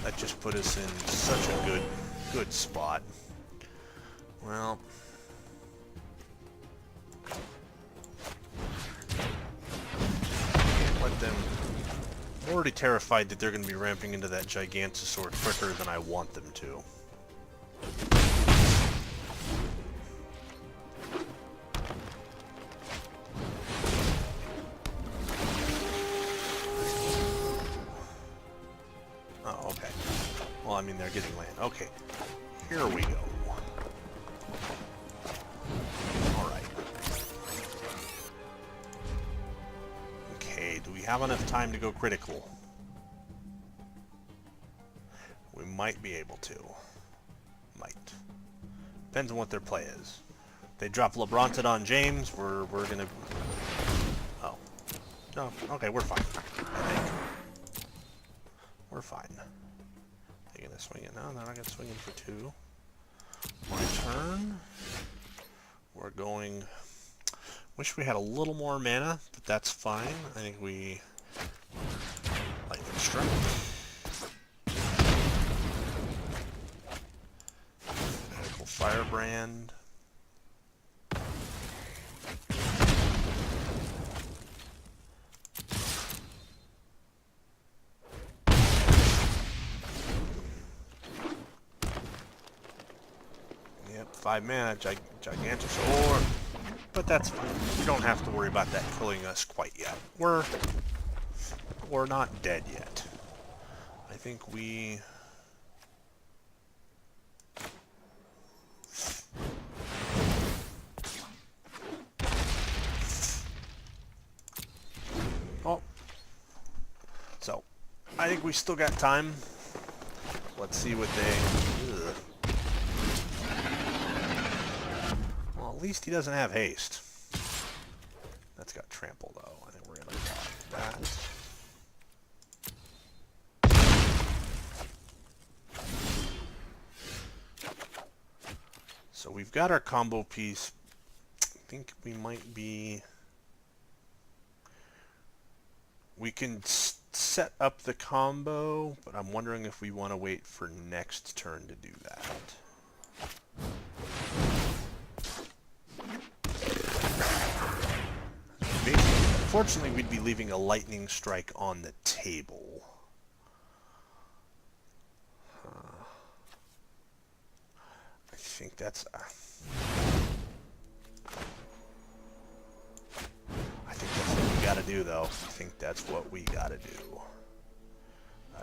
that just put us in such a good spot. Well, can't let them. I'm already terrified that they're going to be ramping into that Gigantosaur quicker than I want them to. Oh, okay. Well, I mean, they're getting land. Okay, here we go. Alright. Okay, do we have enough time to go critical? We might be able to. Might. Depends on what their play is. If they drop LeBrontodon James, we're gonna... Oh. No, okay, we're fine. I think. We're fine. They're gonna swing it now. They're not gonna swing it for 2. My turn. We're going... Wish we had a little more mana, but that's fine. I think we... Lightning Strike. Medical Firebrand. Yep, 5 mana, Gigantosaur. But that's fine. We don't have to worry about that killing us quite yet. We're not dead yet. I think we... Oh. So, I think we still got time. Let's see what they... Ugh. Well, at least he doesn't have haste. That's got trample, though. I think we're going to block that. So we've got our combo piece. I think we might be... We can set up the combo, but I'm wondering if we want to wait for next turn to do that. Unfortunately, we'd be leaving a lightning strike on the table. I think that's... I think that's what we gotta do, though. I think that's what we gotta do.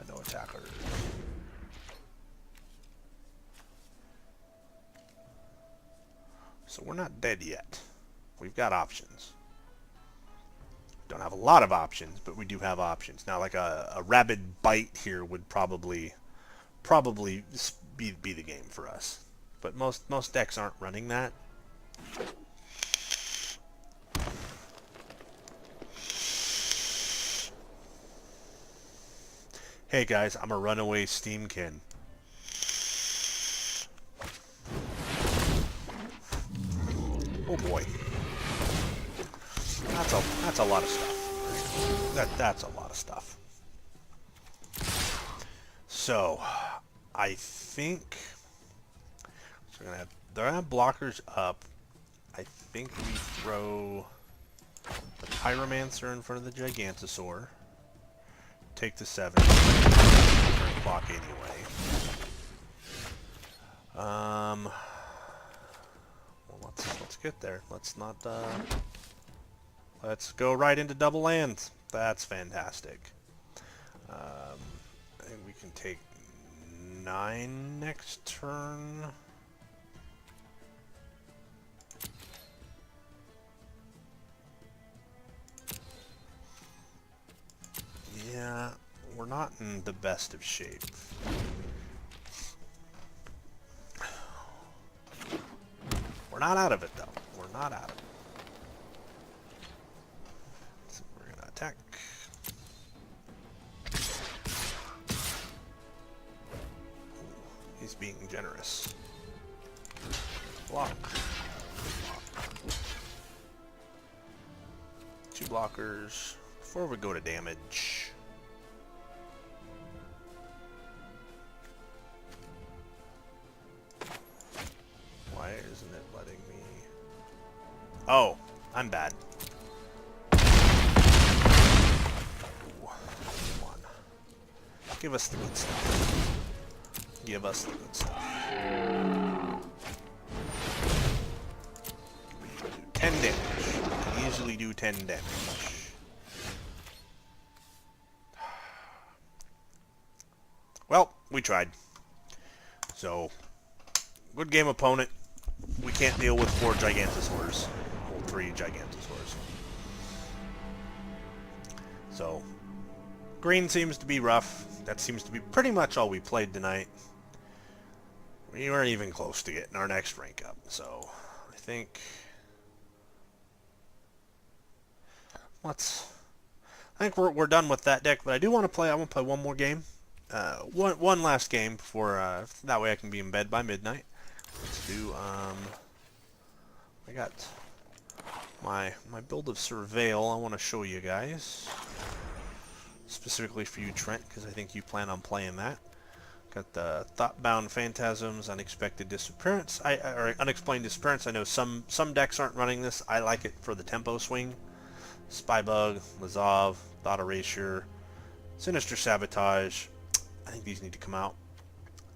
No attackers. So we're not dead yet. We've got options. Don't have a lot of options, but we do have options. Now, like a rabid bite here would probably be the game for us. But most decks aren't running that. Hey guys, I'm a runaway Steamkin. Oh boy. That's a lot of stuff. That's a lot of stuff. So, I think so they're gonna have blockers up. I think we throw the Pyromancer in front of the Gigantosaur. Take the 7. Turn clock anyway. Well, let's get there. Let's not. Let's go right into double lands. That's fantastic. I think we can take 9 next turn. Yeah, we're not in the best of shape. We're not out of it, though. We're not out of it. So we're going to attack. Ooh, he's being generous. Block. Two blockers. Before we go to damage. Why isn't it letting me... Oh, I'm bad. Ooh, come on. Give us the good stuff. Give us the good stuff. 10 damage. I can easily do 10 damage. Well, we tried. So, good game, opponent. We can't deal with 4 Gigantosaurs. Well, 3 Gigantosaurs. So, green seems to be rough. That seems to be pretty much all we played tonight. We weren't even close to getting our next rank up. So, I think... I think we're done with that deck, but I do want to play. I want to play one more game. One last game before that way I can be in bed by midnight. Let's do I got my build of Surveil I want to show you guys. Specifically for you, Trent, because I think you plan on playing that. Got the Thoughtbound Phantasms, Unexpected Disappearance, or Unexplained Disappearance. I know some decks aren't running this. I like it for the tempo swing. Spybug, Lazov, Thought Erasure, Sinister Sabotage. I think these need to come out.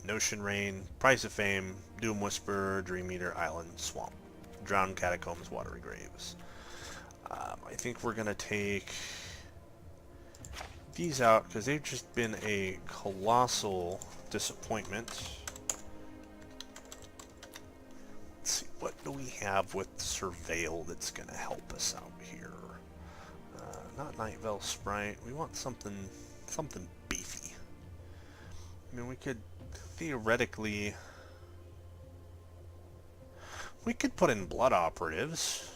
Notion Rain, Price of Fame, Doom Whisperer, Dream Eater, Island, Swamp, Drowned Catacombs, Watery Graves. I think we're going to take these out because they've just been a colossal disappointment. Let's see, what do we have with Surveil that's going to help us out here? Not Night Veil Sprite. We want something beefy. I mean, we could theoretically... We could put in Blood Operatives.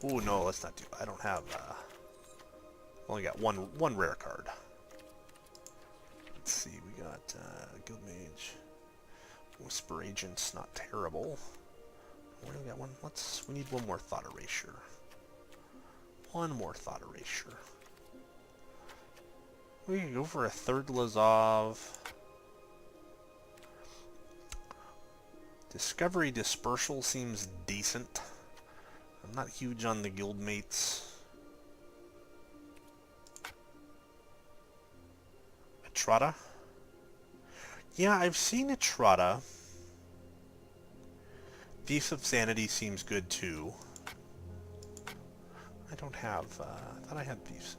Ooh, no, let's not do... I don't have... only got one rare card. Let's see, we got Guild Mage. Whisper Agent's not terrible. We only got one. We need one more Thought Erasure. One more Thought Erasure. We can go for a third Lazov. Discovery Dispersal seems decent. I'm not huge on the Guildmates. Etrata? Yeah, I've seen Etrata. Thief of Sanity seems good too. I don't have, I thought I had Thieves.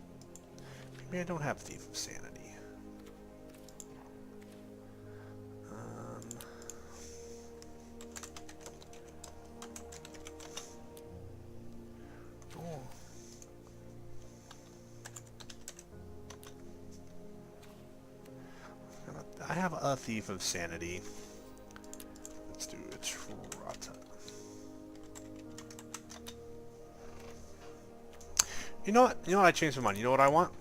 Maybe I don't have Thief of Sanity. Oh. I have a Thief of Sanity. Let's do Etrata. You know what? You know what? I changed my mind. You know what I want?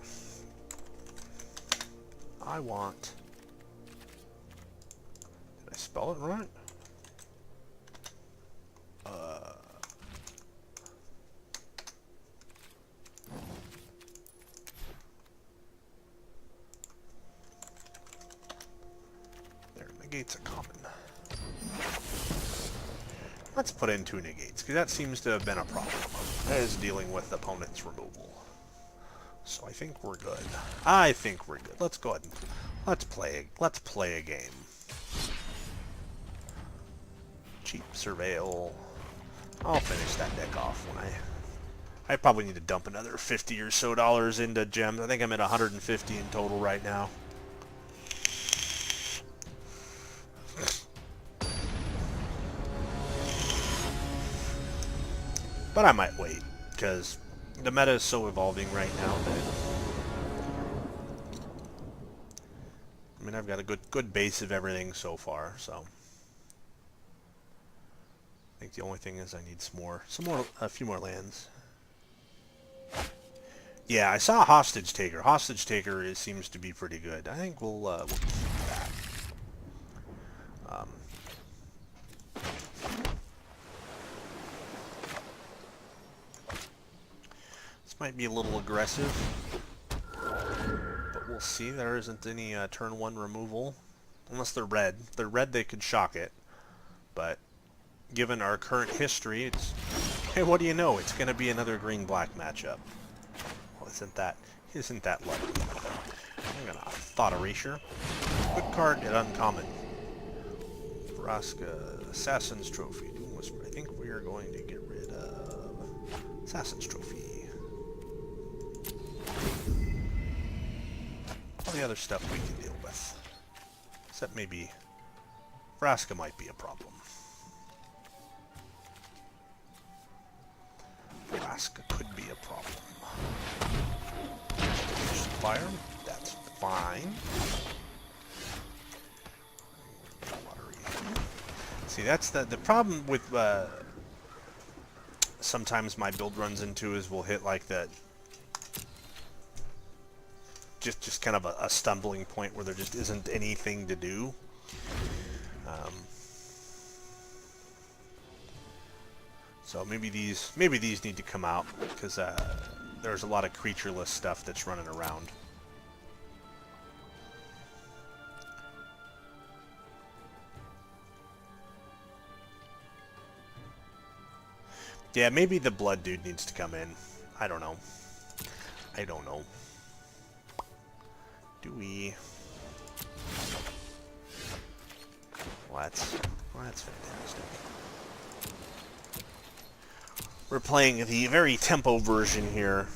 I want... Did I spell it right? There, negates are common. Let's put in 2 negates, because that seems to have been a problem. That is dealing with opponent's removal. So I think we're good. I think we're good. Let's go ahead and let's play a game. Cheap Surveil. I'll finish that deck off when I probably need to dump another $50 or so into gems. I think I'm at 150 in total right now. But I might wait, because the meta is so evolving right now that... I mean, I've got a good base of everything so far, so... I think the only thing is I need a few more lands. Yeah, I saw Hostage Taker. Hostage Taker seems to be pretty good. I think we'll keep that. This might be a little aggressive, but we'll see. There isn't any turn 1 removal, unless they're red. If they're red, they could shock it, but given our current history, it's... Hey, what do you know? It's going to be another green-black matchup. Well, isn't that lucky? I'm going to Thought Erasure. Good card at uncommon. Vraska, Assassin's Trophy. Doom Whisper. I think we are going to get rid of Assassin's Trophy. All the other stuff we can deal with. Except maybe Vraska might be a problem. Vraska could be a problem. Fire, that's fine. See, that's the problem with sometimes my build runs into is we'll hit like that just kind of a stumbling point where there just isn't anything to do. So maybe these need to come out because there's a lot of creatureless stuff that's running around. Yeah, maybe the blood dude needs to come in. I don't know. Do we? Well, that's fantastic. We're playing the very tempo version here.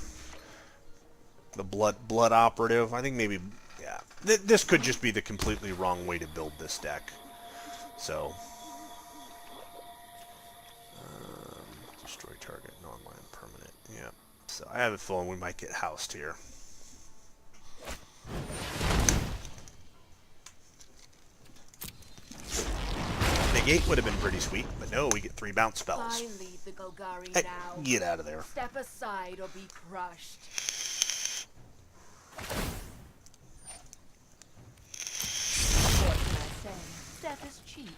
The blood operative. I think maybe, yeah. This could just be the completely wrong way to build this deck. So, destroy target non-land permanent. Yeah. So I have a feeling we might get housed here. Negate would have been pretty sweet, but no, we get 3 bounce spells. I lead the Golgari Hey, now. get out of there. Step aside or be crushed. What can I say? Step is cheap.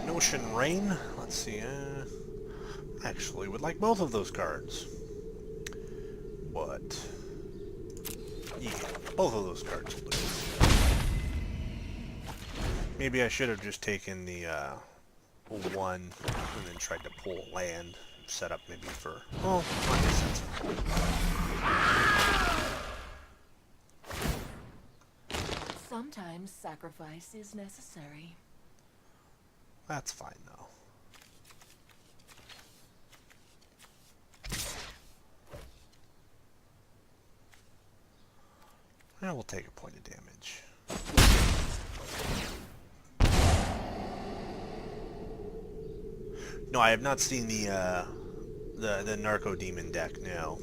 Notion Rain. Let's see. Actually, would like both of those cards. But yeah, both of those cards will do. Maybe I should have just taken the 1 and then tried to pull land. Set up maybe for. Oh, that makes sense. Sometimes sacrifice is necessary. That's fine, though. Yeah, we'll take a point of damage. No, I have not seen the Narco Demon deck, no.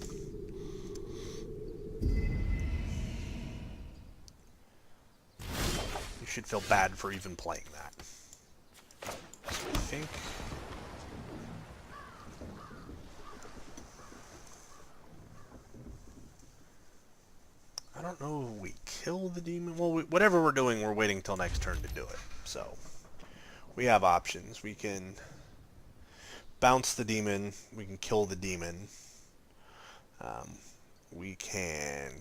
You should feel bad for even playing that. So I think... I don't know if we kill the demon. Well, whatever we're doing, we're waiting till next turn to do it. So, we have options. We can bounce the demon. We can kill the demon. We can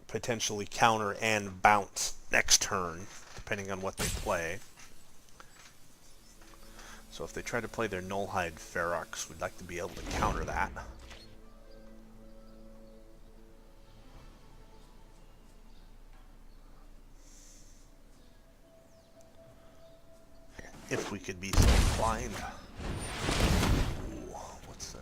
potentially counter and bounce next turn, depending on what they play. So if they try to play their Nullhide Ferox, we'd like to be able to counter that. If we could be so inclined. Ooh, what's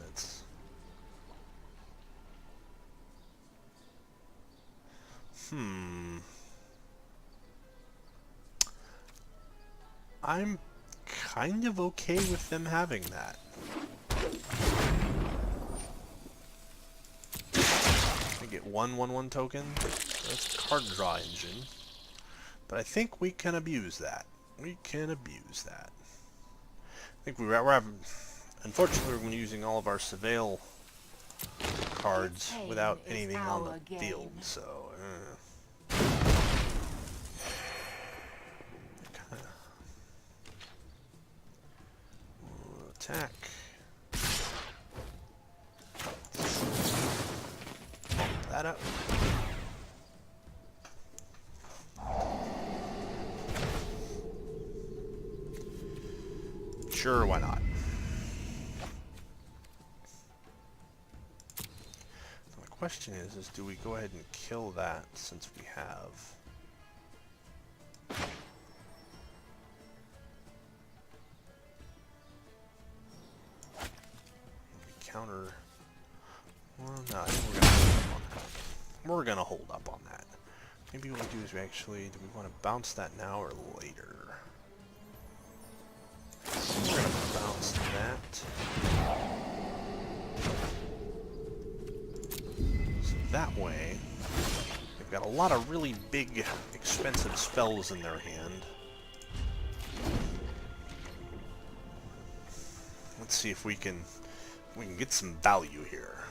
I'm kind of okay with them having that. I get 1/1/1 token. That's a card draw engine. But I think we can abuse that. We can abuse that. I think we're having... Unfortunately, we're using all of our surveil cards without anything on the field, so... Attack. Bump that up. Sure, why not? So the question is do we go ahead and kill that since we have... Counter... Well, no, I think we're gonna hold up on that. We're gonna hold up on that. Maybe what we do is we actually... Do we want to bounce that now or later? We're gonna bounce that. So that way, they've got a lot of really big, expensive spells in their hand. Let's see if we can get some value here.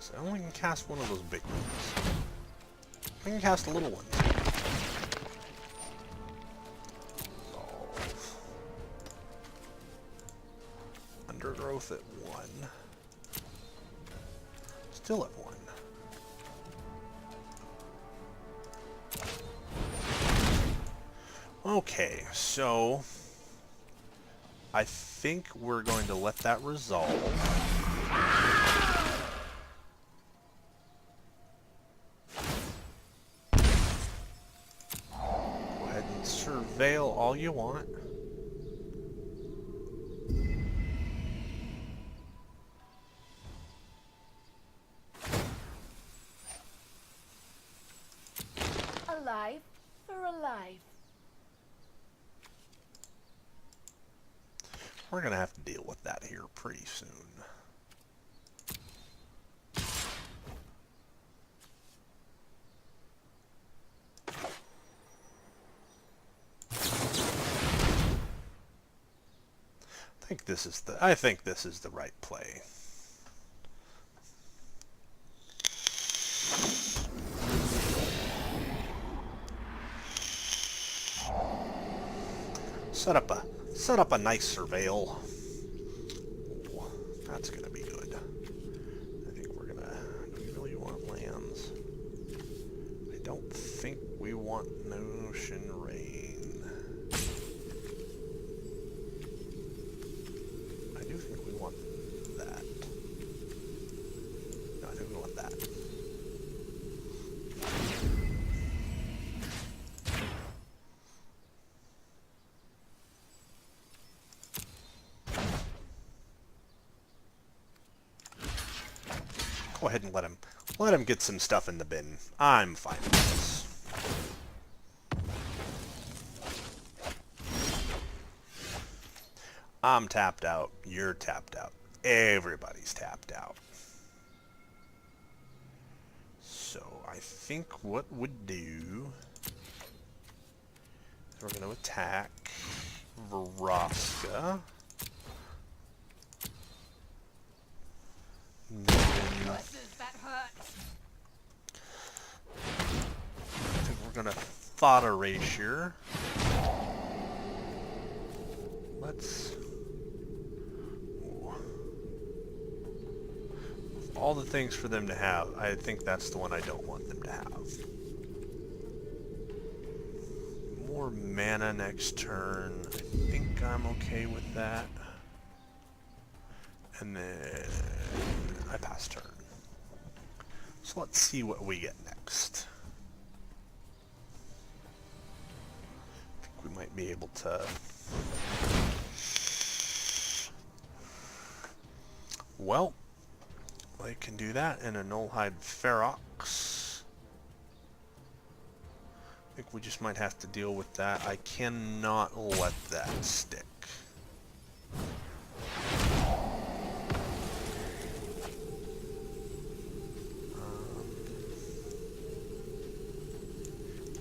So I only can cast one of those big ones. I can cast a little one. Undergrowth at 1. Still at 1. Okay, so I think we're going to let that resolve. Go ahead and surveil all you want. Alive for alive. We're going to have to deal with that here pretty soon. I think this is the right play. Set up a nice surveil. Ooh, that's gonna be good. I think we're gonna... Do we really want lands? I don't think we want Notion Rain. I do think we want that. No, I think we want that. Go ahead and let him get some stuff in the bin. I'm fine with this. I'm tapped out. You're tapped out. Everybody's tapped out. So I think what we'd do is we're going to attack Vraska. I think we're gonna thought erasure. Let's... Ooh. All the things for them to have, I think that's the one I don't want them to have. More mana next turn. I think I'm okay with that. And then I pass turn. So let's see what we get next. I think we might be able to... Well, I can do that, and a nullhide ferox. I think we just might have to deal with that. I cannot let that stick.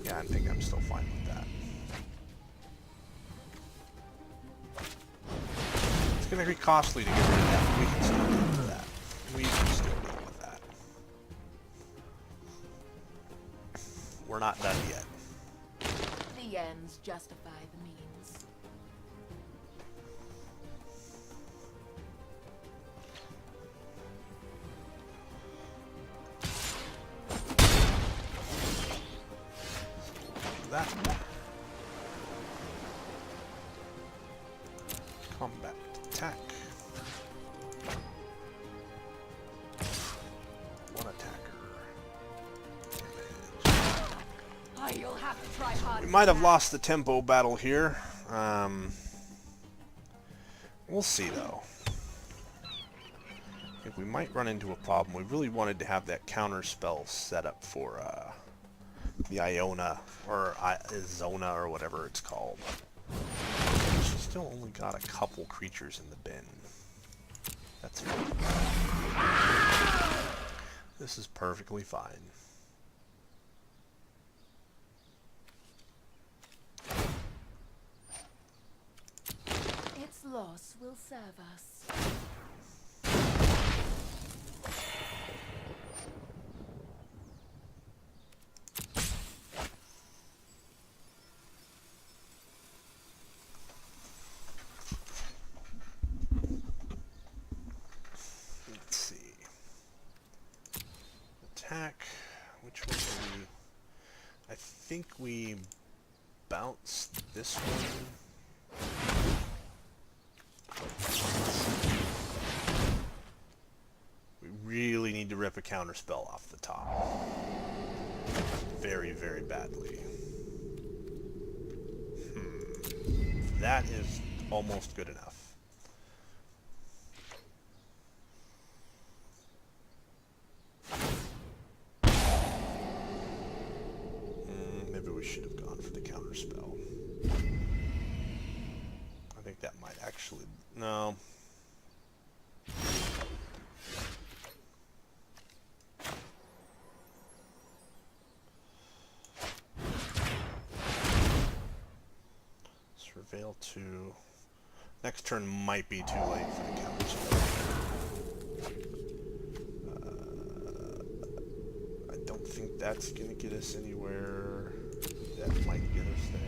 Yeah, I think I'm still fine with that. It's going to be costly to get rid of that. We can still deal with that. We can still deal with that. We're not done yet. The ends justify the means. That. Combat attack. One attacker. Oh, you'll have to try hard. We might have lost the tempo battle here. We'll see though. I think we might run into a problem. We really wanted to have that counter spell set up for the Iona or Zona or whatever it's called. She still only got a couple creatures in the bin. That's fine. This is perfectly fine. Its loss will serve us. Let's see. Attack. Which one do we... I think we bounced this one. We really need to rip a counterspell off the top. Very, very badly. That is almost good enough. Maybe we should have gone for the counterspell. I think that might actually... No. Surveil 2. Next turn might be too late for the counterspell. I don't think that's going to get us anywhere. That might get us there.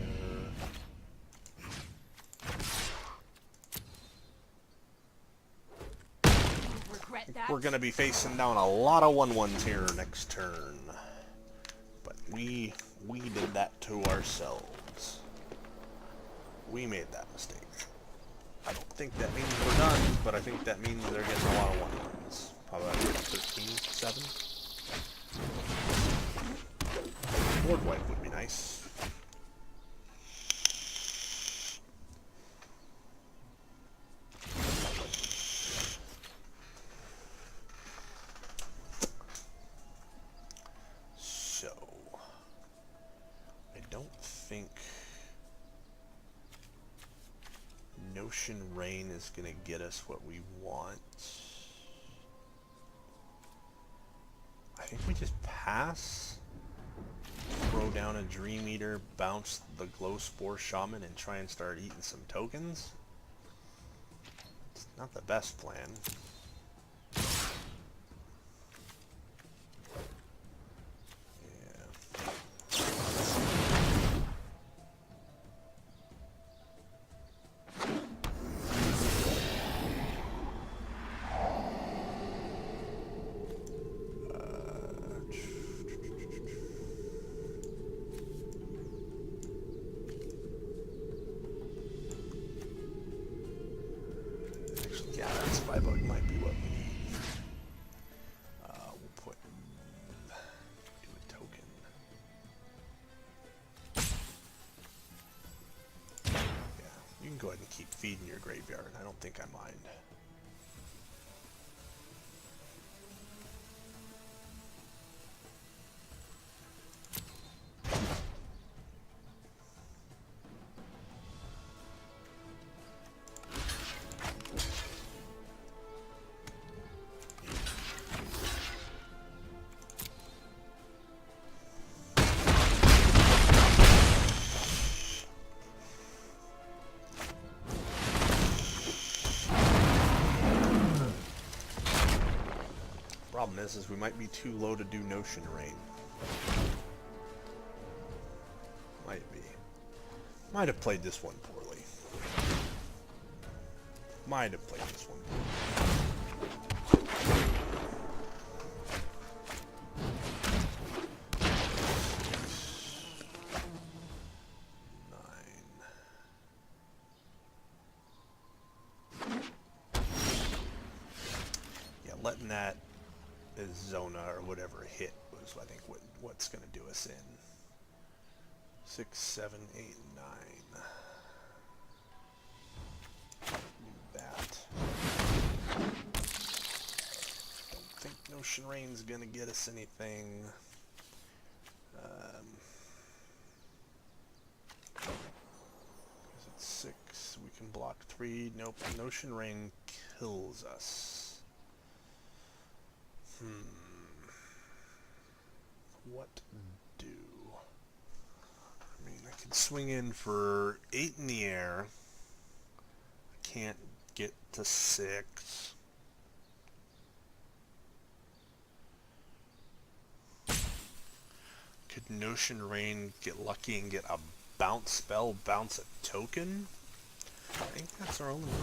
Regret that. We're going to be facing down a lot of 1/1s here next turn. But we did that to ourselves. We made that mistake. I don't think that means we're done, but I think that means they're getting a lot of 1/1s. How about 13, 7? Board wipe would be nice. So, I don't think Notion Rain is going to get us what we want. I think we just pass, throw down a Dream Eater, bounce the Glow Spore Shaman, and try and start eating some tokens. It's not the best plan. Yeah, that Spybug might be what we need. We'll put do a token. Yeah, you can go ahead and keep feeding your graveyard. I don't think I mind. Problem is we might be too low to do Notion Rain. Might be. Might have played this one poorly. Might have played this one poorly. Letting that Zona or whatever hit was, I think, what's going to do us in. 6, 7, 8, 9. That. Don't think Notion Rain's going to get us anything. Is it 6? We can block 3. Nope. Notion Rain kills us. What do? I mean, I could swing in for 8 in the air. I can't get to 6. Could Notion Rain get lucky and get a bounce spell, bounce a token? I think that's our only option.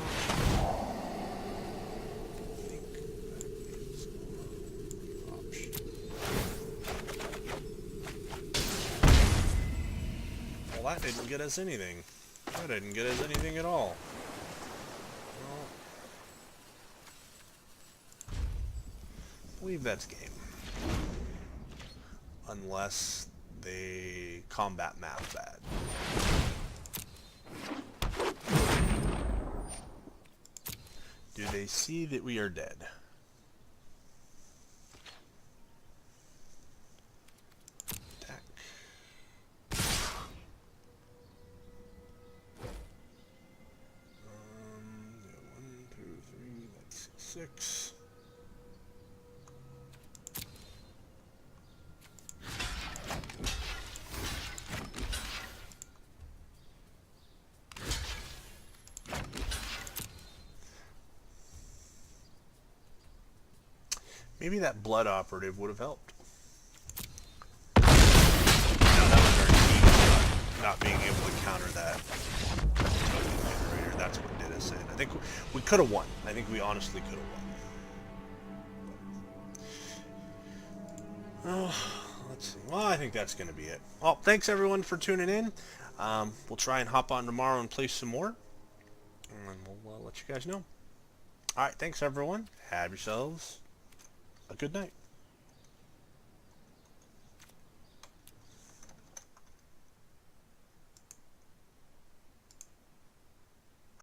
Well, that didn't get us anything. That didn't get us anything at all. Well, I believe that's game. Unless they combat math bad. Do they see that we are dead? Attack. 1, 2, 3, that's 6. Maybe that blood operative would have helped. No, that was our team not being able to counter that token generator. That's what did us in. I think we could have won. I think we honestly could have won. Let's see. Well, I think that's going to be it. Well, thanks everyone for tuning in. We'll try and hop on tomorrow and play some more. And we'll let you guys know. Alright, thanks everyone. Have yourselves a good night.